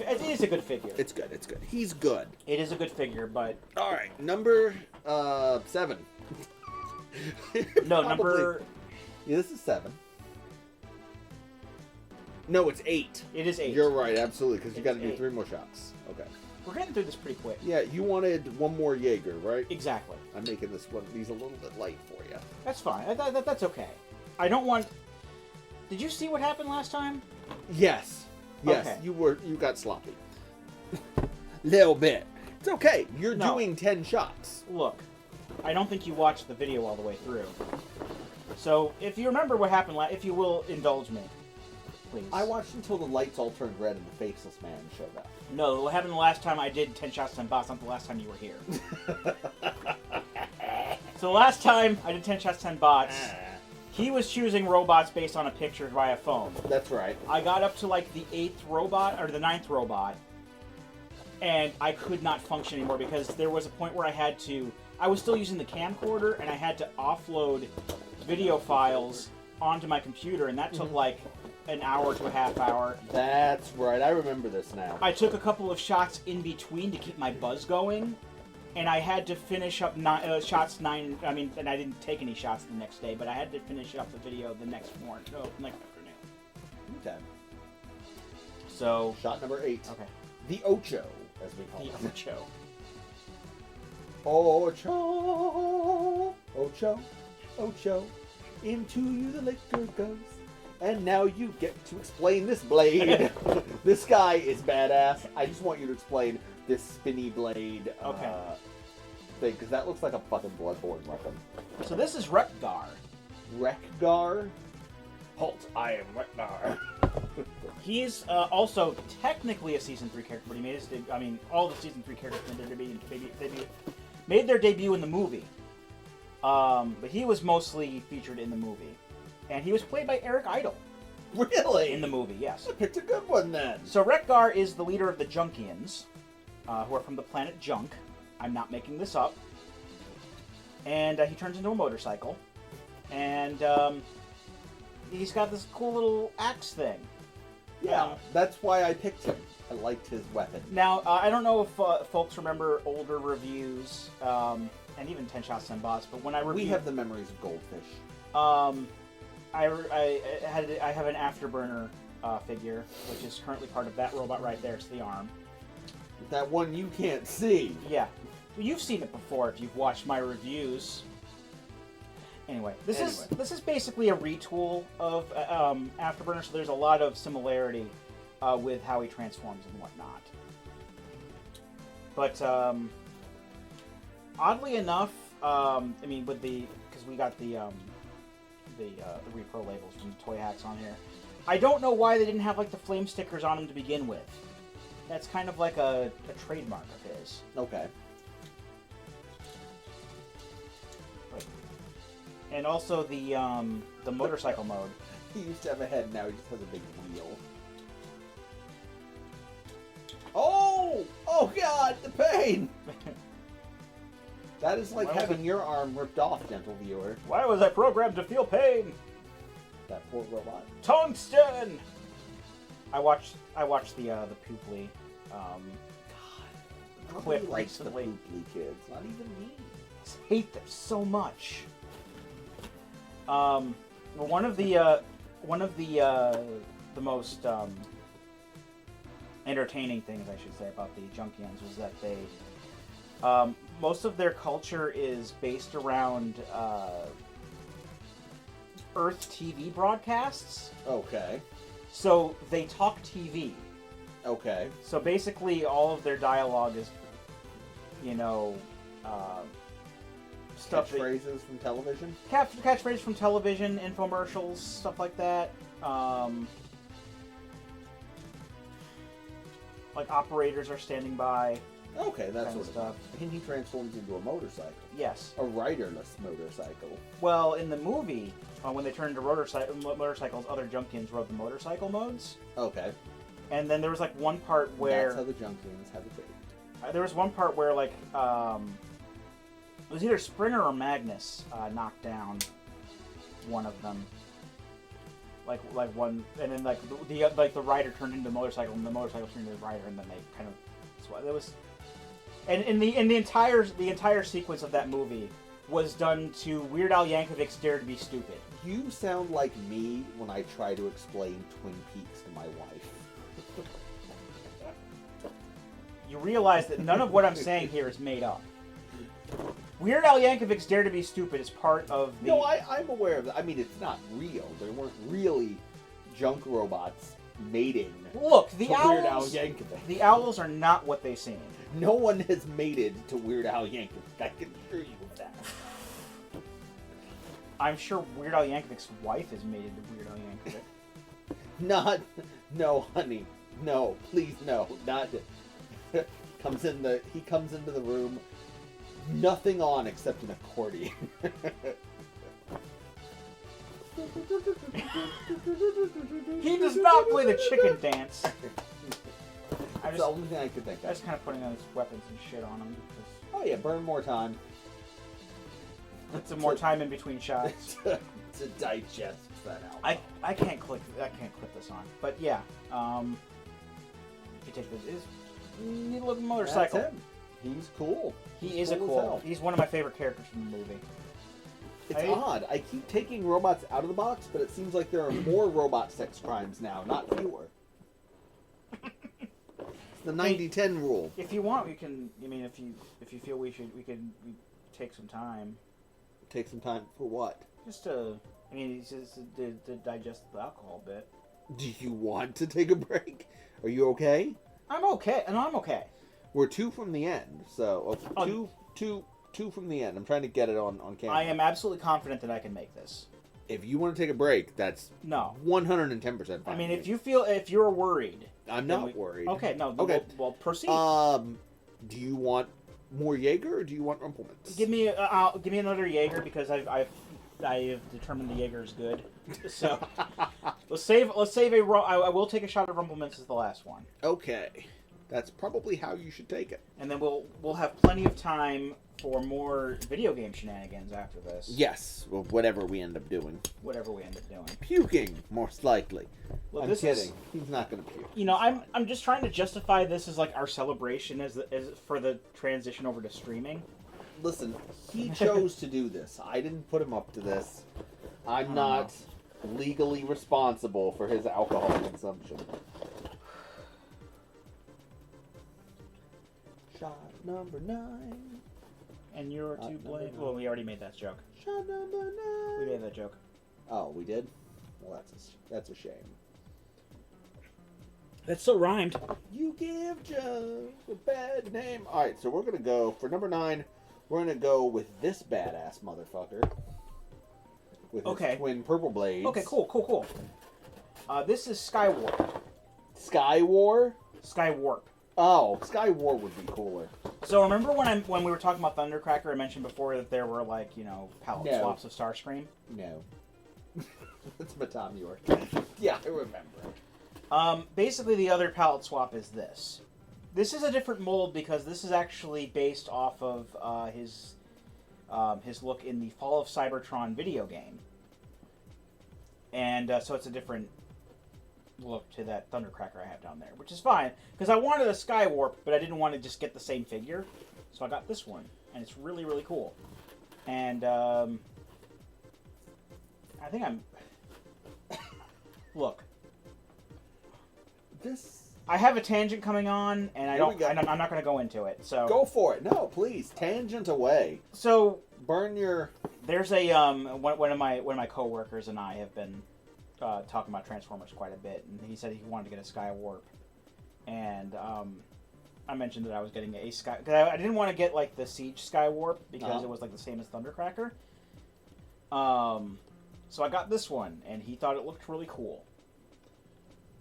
figure. It's good. It's good. He's good. It is a good figure, but All right, number 7. no, Probably. number. Yeah, this is 7. No, it's 8. It is 8. You're right, absolutely, because you got to do 8. 3 more shots. Okay. We're getting through this pretty quick. Yeah, you wanted 1 more Jaeger, right? Exactly. I'm making these a little bit light for you. That's fine. That's okay. I don't want. Did you see what happened last time? Yes. Yes. Okay. You got sloppy. Little bit. It's okay. You're No. doing 10 shots. Look, I don't think you watched the video all the way through. So, if you remember what happened, if you will indulge me, please. I watched until the lights all turned red and the faceless man showed up. No, what happened the last time I did 10 shots, 10 bots, not the last time you were here. So the last time I did 10 shots, 10 bots, he was choosing robots based on a picture via phone. That's right. I got up to like the 8th robot, or the 9th robot, and I could not function anymore because there was a point where I was still using the camcorder, and I had to offload video files onto my computer, and that took like an hour to a half hour. That's right. I remember this now. I took a couple of shots in between to keep my buzz going, and I had to finish up shots 9. I mean, and I didn't take any shots the next day, but I had to finish up the video the next morning, next afternoon. Okay. So Shot number 8. okay, The Ocho, as we call the it. Ocho. Ocho, Ocho, Ocho, into you the liquor goes. And now you get to explain this blade. This guy is badass. I just want you to explain this spinny blade thing, because that looks like a fucking Bloodborne weapon. So this is Rekgar. Rekgar? Halt, I am Rekgar. He's also technically a Season 3 character, but he made his all the Season 3 characters made their debut in the movie. But he was mostly featured in the movie. And he was played by Eric Idle. Really? In the movie, yes. I picked a good one then. So Rekgar is the leader of the Junkians, who are from the planet Junk. I'm not making this up. And he turns into a motorcycle. And he's got this cool little axe thing. Yeah, that's why I picked him. I liked his weapon. Now, I don't know if folks remember older reviews, and even 10 Shots 10 Bots, but when I reviewed... We have the memories of Goldfish. I have an Afterburner figure, which is currently part of that robot right there. It's the arm. That one you can't see. Yeah. Well, you've seen it before if you've watched my reviews. Anyway, this is basically a retool of Afterburner, so there's a lot of similarity with how he transforms and whatnot. But oddly enough, because we got the repro labels from Toy Hacks on here, I don't know why they didn't have like the flame stickers on them to begin with. That's kind of like a trademark of his. Okay. And also the motorcycle mode. He used to have a head, now he just has a big wheel. Oh! Oh god, the pain! That is like having your arm ripped off, gentle viewer. Why was I programmed to feel pain? That poor robot. Tungsten! I watched the Pooply clip likes recently. The Pooply kids, not even me. I hate them so much. Well, one of the most entertaining things, I should say, about the Junkians was that they most of their culture is based around Earth TV broadcasts. Okay. So they talk TV. Okay. So basically, all of their dialogue is, stuff catchphrases from television. Catchphrases from television, infomercials, stuff like that. Like operators are standing by. Okay, that kind sort of stuff. And he transforms into a motorcycle. Yes. A riderless motorcycle. Well, in the movie, when they turned into motorcycles, other Junkians rode the motorcycle modes. Okay. And then there was like one part where that's how the Junkians have a baby. There was one part where like it was either Springer or Magnus knocked down one of them. Like one, and then like the rider turned into the motorcycle, and the motorcycle turned into the rider, and then they kind of. So it was, and in the entire sequence of that movie was done to Weird Al Yankovic's "Dare to Be Stupid." You sound like me when I try to explain Twin Peaks to my wife. You realize that none of what I'm saying here is made up. Weird Al Yankovic's "Dare to Be Stupid" is part of the... No, I'm aware of that. I mean, it's not real. There weren't really junk robots mating. Look, the to owls... Weird Al Yankovic. The owls are not what they seem. No one has mated to Weird Al Yankovic. I can assure you of that. I'm sure Weird Al Yankovic's wife is mated to Weird Al Yankovic. No, honey. No, please, no. Not... He comes into the room... Nothing on except an accordion. He does not play the chicken dance. That's the only thing I could think of. I was kind of putting those weapons and shit on him. Oh yeah, burn more time. Put some more time in between shots. to digest that album. I can't click this on. But yeah, if you take this, neat looking motorcycle. That's him. He's cool. He is cool. He's one of my favorite characters from the movie. It's odd. I keep taking robots out of the box, but it seems like there are more robot sex crimes now, not fewer. It's the 90-10 rule. If you want, we can. I mean, if you feel we can take some time. Take some time for what? Just to I mean, it's just to digest the alcohol bit. Do you want to take a break? Are you okay? I'm okay, and I'm okay. We're 2 from the end, so two from the end. I'm trying to get it on camera. I am absolutely confident that I can make this. If you want to take a break, that's No. 110% fine. I mean, if you're worried, I'm not worried. Okay, no. Okay. Well, proceed. Do you want more Jaeger or do you want Rumplemans? Give me another Jaeger because I have determined the Jaeger is good. So let's save I will take a shot at Rumplemans as the last one. Okay. That's probably how you should take it. And then we'll have plenty of time for more video game shenanigans after this. Yes, well, whatever we end up doing. Whatever we end up doing. Puking, most likely. Look, I'm kidding. He's not going to puke. You know, I'm just trying to justify this as like our celebration as for the transition over to streaming. Listen, he chose to do this. I didn't put him up to this. I'm not legally responsible for his alcohol consumption. Shot number 9. And you're to blame. Well, we already made that joke. Shot number 9. We made that joke. Oh, we did? Well, that's a shame. That still rhymed. You give Joe a bad name. Alright, so we're going to go, for number 9, we're going to go with this badass motherfucker. With his twin purple blades. Okay, cool. This is Skywar. Skywar? Skywarp. Oh, Skywar would be cooler. So remember when we were talking about Thundercracker, I mentioned before that there were like, palette swaps of Starscream? No. That's my Tom York. Yeah, I remember. Basically the other palette swap is this. This is a different mold because this is actually based off of his look in the Fall of Cybertron video game. And so it's a different look to that Thundercracker I have down there, which is fine, because I wanted a Skywarp, but I didn't want to just get the same figure, so I got this one, and it's really, really cool. And, I think I'm... Look. I have a tangent coming on, and I'm not going to go into it, so... Go for it. No, please. Tangent away. So... Burn your... There's a, one of my coworkers and I have been talking about Transformers quite a bit, and he said he wanted to get a Skywarp, and I mentioned that I was getting a Sky, because I didn't want to get like the Siege Skywarp because it was like the same as Thundercracker. So I got this one, and he thought it looked really cool.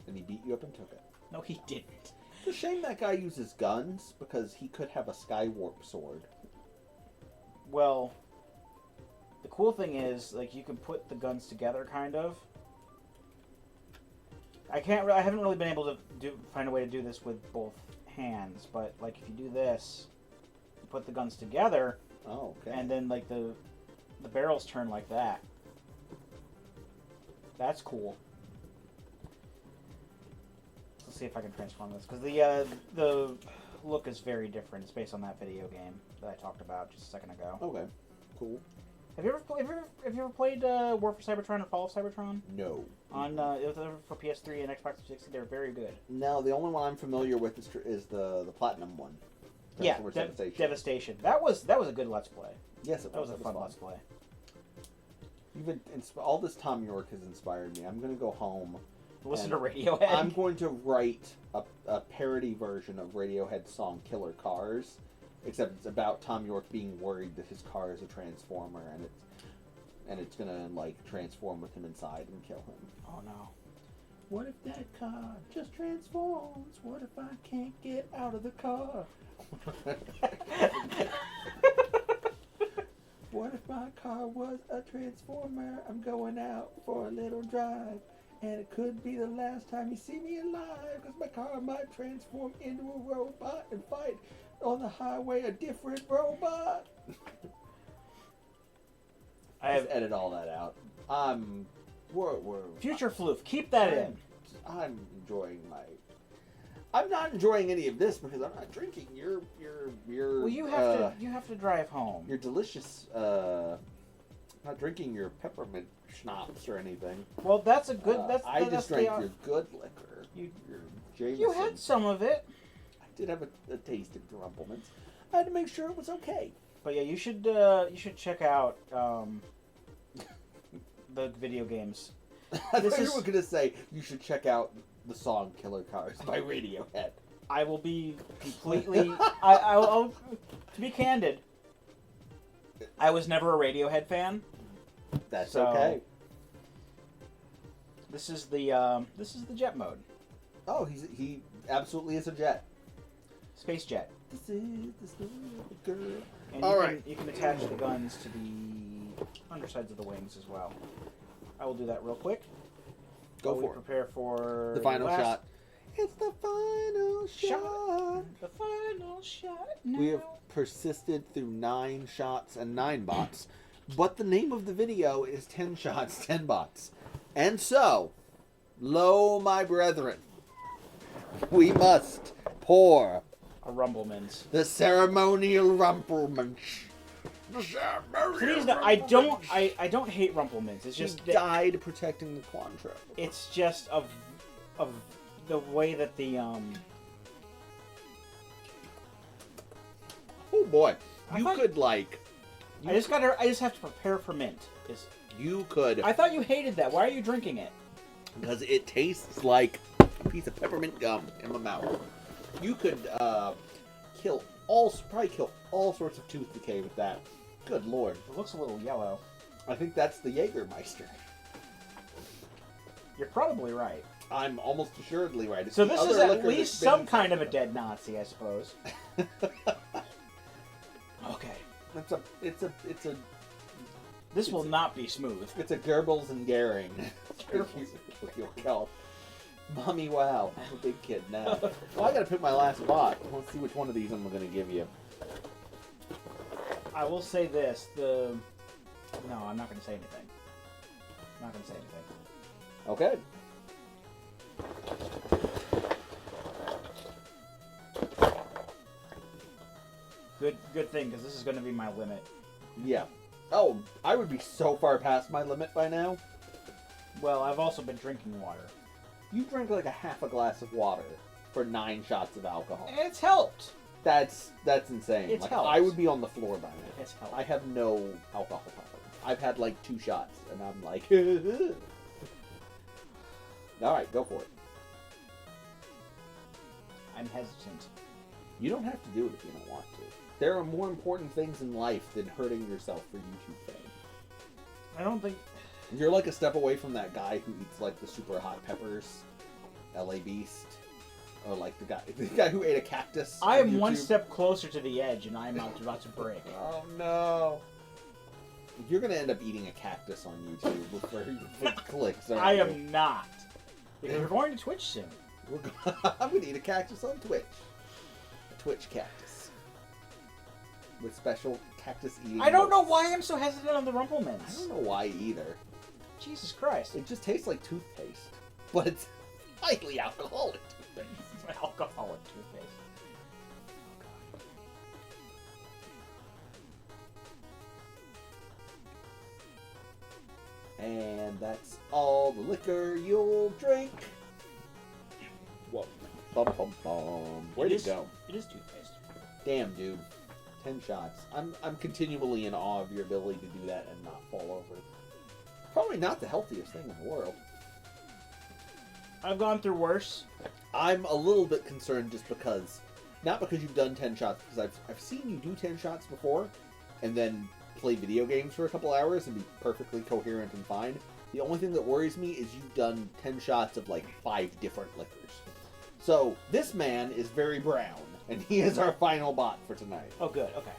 And he beat you up and took it. No, he didn't. It's a shame that guy uses guns, because he could have a Skywarp sword. Well, the cool thing is, like, you can put the guns together, kind of. I haven't really been able to find a way to do this with both hands, but like if you do this, you put the guns together, and then like the barrels turn like that. That's cool. Let's see if I can transform this, because the look is very different. It's based on that video game that I talked about just a second ago. Okay, cool. Have you ever played War for Cybertron or Fall of Cybertron? No. On for PS3 and Xbox 360, they're very good. No, the only one I'm familiar with is the Platinum one. Yeah, Devastation. That was a good Let's Play. Yes, it was. That was a fun Let's Play. All this Tom York has inspired me. I'm going to go home. Listen to Radiohead. I'm going to write a parody version of Radiohead's song Killer Cars. Except it's about Tom York being worried that his car is a transformer, and it's gonna like transform with him inside and kill him. Oh no! What if that car just transforms? What if I can't get out of the car? What if my car was a transformer? I'm going out for a little drive, and it could be the last time you see me alive, because my car might transform into a robot and fight on the highway a different robot. Just edit all that out. We're Future Floof, keep that in. I'm enjoying I'm not enjoying any of this because I'm not drinking your. Well, you have to drive home. Your delicious. Not drinking your peppermint schnapps or anything. Well, that's a good. I just drank your good liquor. Your Jameson. You had some of it. Did have a taste of Rumplemans. I had to make sure it was okay. But yeah, you should check out the video games. I thought you were gonna say you should check out the song "Killer Cars" by Radiohead. I will be completely. I'll to be candid. I was never a Radiohead fan. That's So- okay. This is the jet mode, Oh, he absolutely is a jet. space jet, This is the story of a girl. and All you right. can attach the guns to the undersides of the wings as well. I will do that real quick. Go While we for it. prepare for The final last shot. It's the final shot. The final shot. Now. We have persisted through 9 shots and 9 bots, but the name of the video is 10 shots, 10 bots. And so, lo, my brethren, we must pour a Rumblemans. the ceremonial rumpelmensch. The ceremonial Please, no, I don't hate Rumplemans. It's just He died protecting the Quantrill. it's just of the way that the Oh boy, I you thought- could like, I just have to prepare for mint. you could, I thought you hated that. Why are you drinking it? because it tastes like a piece of peppermint gum in my mouth. You could probably kill all sorts of tooth decay with that. Good lord. It looks a little yellow. I think that's the Jägermeister. You're probably right. I'm almost assuredly right. It's So the this other is at liquor least that's been some kind of a inside dead Nazi, I suppose. Okay. It's a This will not be smooth. It's a Goebbels and Goering. What you'll call. Mommy, wow. I'm a big kid now. Well, I gotta pick my last bot. Let's see which one of these I'm gonna give you. I will say this: no, I'm not going to say anything. I'm not going to say anything. Okay. Good thing, because this is going to be my limit. Yeah. Oh, I would be so far past my limit by now. Well, I've also been drinking water. You drank like a half a glass of water for 9 shots of alcohol. It's helped. That's insane. It's like, helps. I would be on the floor by now. It's helped. I have no alcohol tolerance. I've had like 2 shots, and I'm like, all right, go for it. I'm hesitant. You don't have to do it if you don't want to. There are more important things in life than hurting yourself for YouTube fame. I don't think... You're like a step away from that guy who eats like the super hot peppers, LA Beast, or like the guy who ate a cactus. I on am one YouTube. step closer to the edge, and I'm about to break. Oh no! You're gonna end up eating a cactus on YouTube for clicks. Aren't I you? am not. Because we're going to Twitch soon. I'm gonna eat a cactus on Twitch. A Twitch cactus with special cactus eating. I don't know modes. why I'm so hesitant on the I Rumplemans. don't know why either. Jesus Christ. It just tastes like toothpaste, but it's highly alcoholic toothpaste. It's my alcoholic toothpaste. And that's all the liquor you'll drink. Whoa. Bum, bum, bum. Where'd it go? It is toothpaste. Damn, dude. 10 shots. I'm continually in awe of your ability to do that and not fall over. Probably not the healthiest thing in the world. I've gone through worse. I'm a little bit concerned just because, not because you've done 10 shots, because I've seen you do 10 shots before, and then play video games for a couple hours and be perfectly coherent and fine. The only thing that worries me is you've done 10 shots of like 5 different liquors. So, this man is very brown, and he is our final bot for tonight. Oh, good. Okay.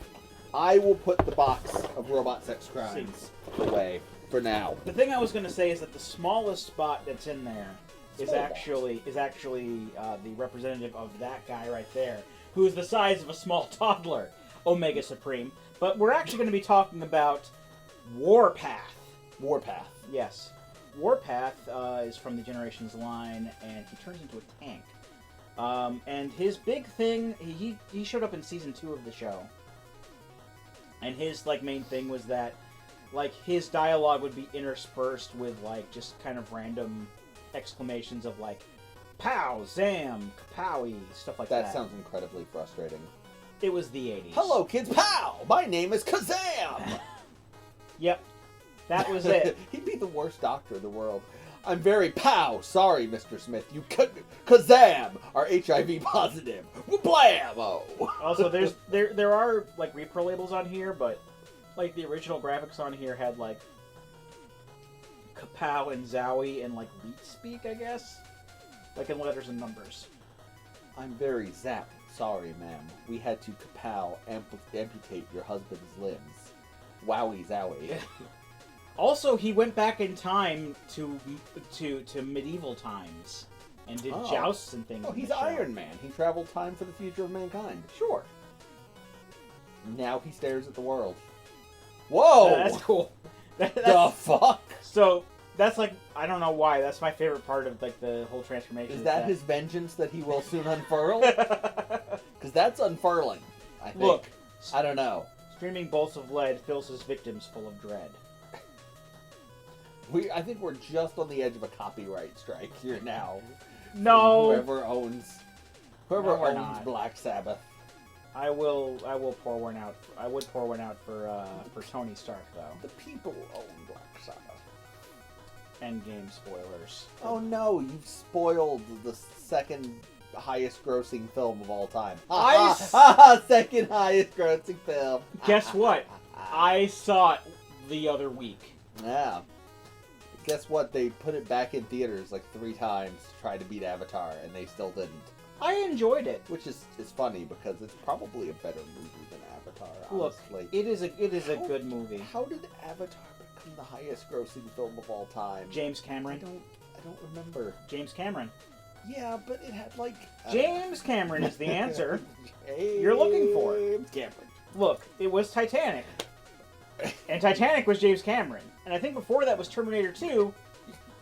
I will put the box of robot sex crimes away for now. The thing I was going to say is that the smallest spot that's in there is Small actually the representative of that guy right there, who is the size of a small toddler, Omega Supreme. But we're actually going to be talking about Warpath. Warpath. Yes. Warpath is from the Generations line, and he turns into a tank. And his big thing, he showed up in season 2 of the show. And his main thing was that his dialogue would be interspersed with just kind of random exclamations of pow, zam, kapowie, stuff like that. That sounds incredibly frustrating. It was the 80s. Hello, kids. Pow! My name is Kazam! Yep. That was it. He'd be the worst doctor in the world. I'm very sorry, Mr. Smith. You Kazam are HIV positive. Blammo! Also, there are like repro labels on here, but like the original graphics on here had like Kapow and Zowie and like Leet speak, I guess, like in letters and numbers. I'm very sorry, ma'am. We had to Kapow amputate your husband's limbs. Wowie zowie. Also, he went back in time to medieval times and did jousts and things. Oh, he's Iron Man. He traveled time for the future of mankind. Sure. Now he stares at the world. Whoa! That's cool. The fuck? So that's like, I don't know why. That's my favorite part of like the whole transformation. Is that his vengeance that he will soon unfurl? Because that's unfurling. I think. Look, I don't know. Streaming bolts of lead fills his victims full of dread. I think we're just on the edge of a copyright strike here now. No. Whoever owns Black Sabbath. I will pour one out. I would pour one out for Tony Stark though. The people own Black Sabbath. Endgame spoilers. Oh no, you've spoiled the second highest grossing film of all time. Second highest grossing film. Guess what? I saw it the other week. Yeah. Guess what? They put it back in theaters like 3 times to try to beat Avatar, and they still didn't. I enjoyed it. Which is funny because it's probably a better movie than Avatar. Honestly. Look, it is a good movie. How did Avatar become the highest grossing film of all time? James Cameron. I don't remember. James Cameron. Yeah, but it had like James Cameron is the answer you're looking for. James Cameron. Look, it was Titanic. And Titanic was James Cameron. And I think before that was Terminator 2,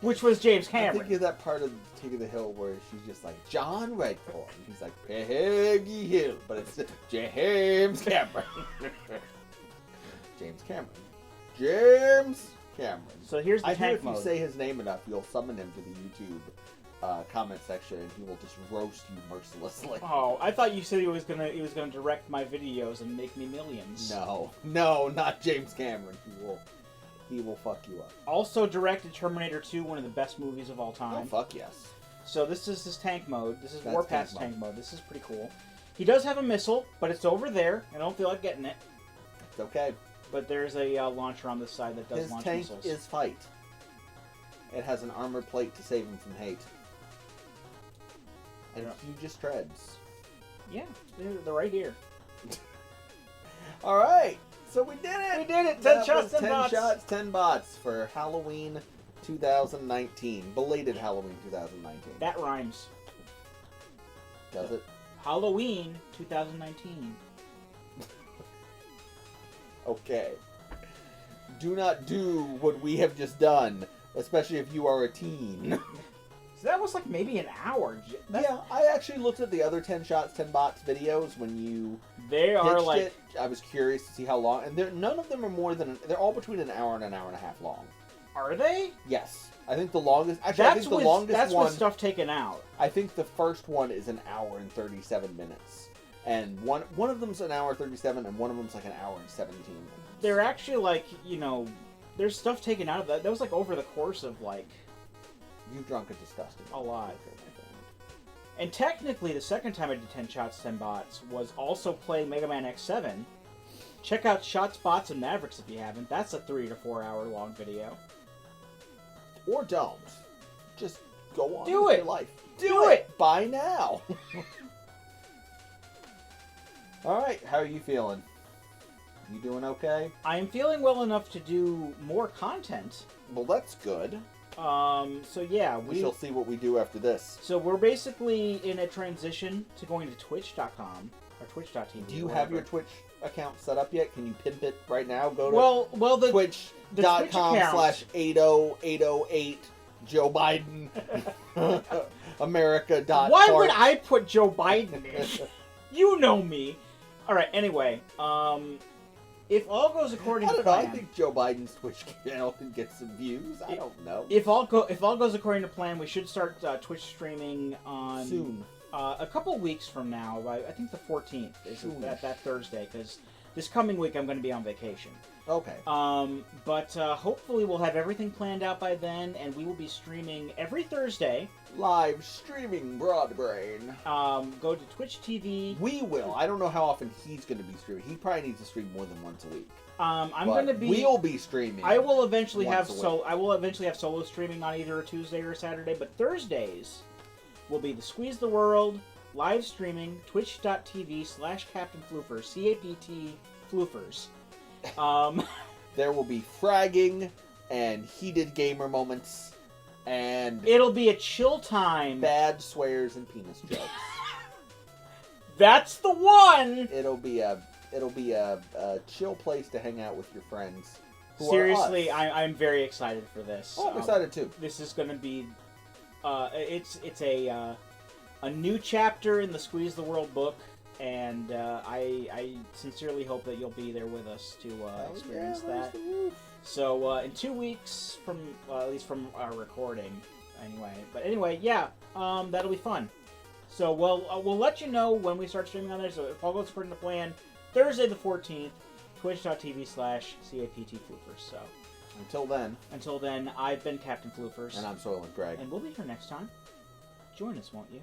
which was James Cameron. I think of that part of King of the Hill where she's just like, John Redcorn. He's like, Peggy Hill. But it's James Cameron. James Cameron. James Cameron. So here's the I tank think if mode. you say his name enough, you'll summon him to the YouTube comment section, and he will just roast you mercilessly. Oh, I thought you said he was gonna direct my videos and make me millions. No, not James Cameron. He will fuck you up. Also directed Terminator 2, one of the best movies of all time. Oh fuck yes. So this is his tank mode. This is That's Warpath's tank tank mode. This is pretty cool. He does have a missile, but it's over there. I don't feel like getting it. It's okay. But there's a launcher on this side that does His launch tank missiles. is fight. It has an armor plate to save him from hate. And huge treads. Yeah, they're right here. Alright, so we did it! We did it! 10 shots, 10 10 bots! shots, 10 bots for Halloween 2019. Belated Halloween 2019. That rhymes. Does it? Halloween 2019. Okay. Do not do what we have just done, especially if you are a teen. So that was like maybe an hour. Yeah, I actually looked at the other 10 shots, 10 bots videos when you They are pitched like... it. I was curious to see how long, and none of them are more than, they're all between an hour and a half long. Are they? Yes. I think the longest, actually I think the longest that's one, with stuff taken out. I think the first one is an hour and 37 minutes. And one of them's an hour 37, and one of them's like an hour and 17 minutes. They're actually like, there's stuff taken out of that. That was like over the course of like... You've drunk a disgusting a lot. liquor, my friend. And technically, the second time I did 10 shots, 10 bots was also playing Mega Man X7. Check out Shots, Bots, and Mavericks if you haven't. That's a 3 to 4 hour long video. Or don't. Just go on Do with it. your life. Do it! By now. Alright, how are you feeling? You doing okay? I am feeling well enough to do more content. Well, that's good. So yeah, We shall see what we do after this. So we're basically in a transition to going to twitch.com or twitch.tv. Do you have your Twitch account set up yet? Can you pimp it right now? Go to well, the twitch.com/80808 Joe Biden America. Why would I put Joe Biden in? You know me. All right. Anyway, if all goes according to plan, I think Joe Biden's Twitch channel can get some views. I don't know. If all goes according to plan, we should start Twitch streaming on soon. A couple weeks from now. I think the 14th is that Thursday, because This coming week, I'm going to be on vacation. Okay. But hopefully we'll have everything planned out by then, and we will be streaming every Thursday. Live streaming Broadbrain. Go to Twitch TV. We will. I don't know how often he's going to be streaming. He probably needs to stream more than once a week. I'm going to be. We'll be streaming. I will eventually have once solo streaming on either a Tuesday or a Saturday, but Thursdays will be the Squeeze the World live streaming twitch.tv/CaptainFloofers, CAPT Floofers. There will be fragging and heated gamer moments and It'll be a chill time. bad swears and penis jokes. That's the one. It'll be a chill place to hang out with your friends. Seriously, I'm very excited for this. Oh, I'm excited too. This is going to be it's a new chapter in the Squeeze the World book, and I sincerely hope that you'll be there with us to experience that. So in 2 weeks from at least from our recording, anyway. Yeah, that'll be fun. So we'll let you know when we start streaming on there. So if all goes according to plan, Thursday the 14th, twitch.tv/CAPTFloofers. So until then, I've been Captain Floofers, and I'm Soylent Greg, and we'll be here next time. Join us, won't you?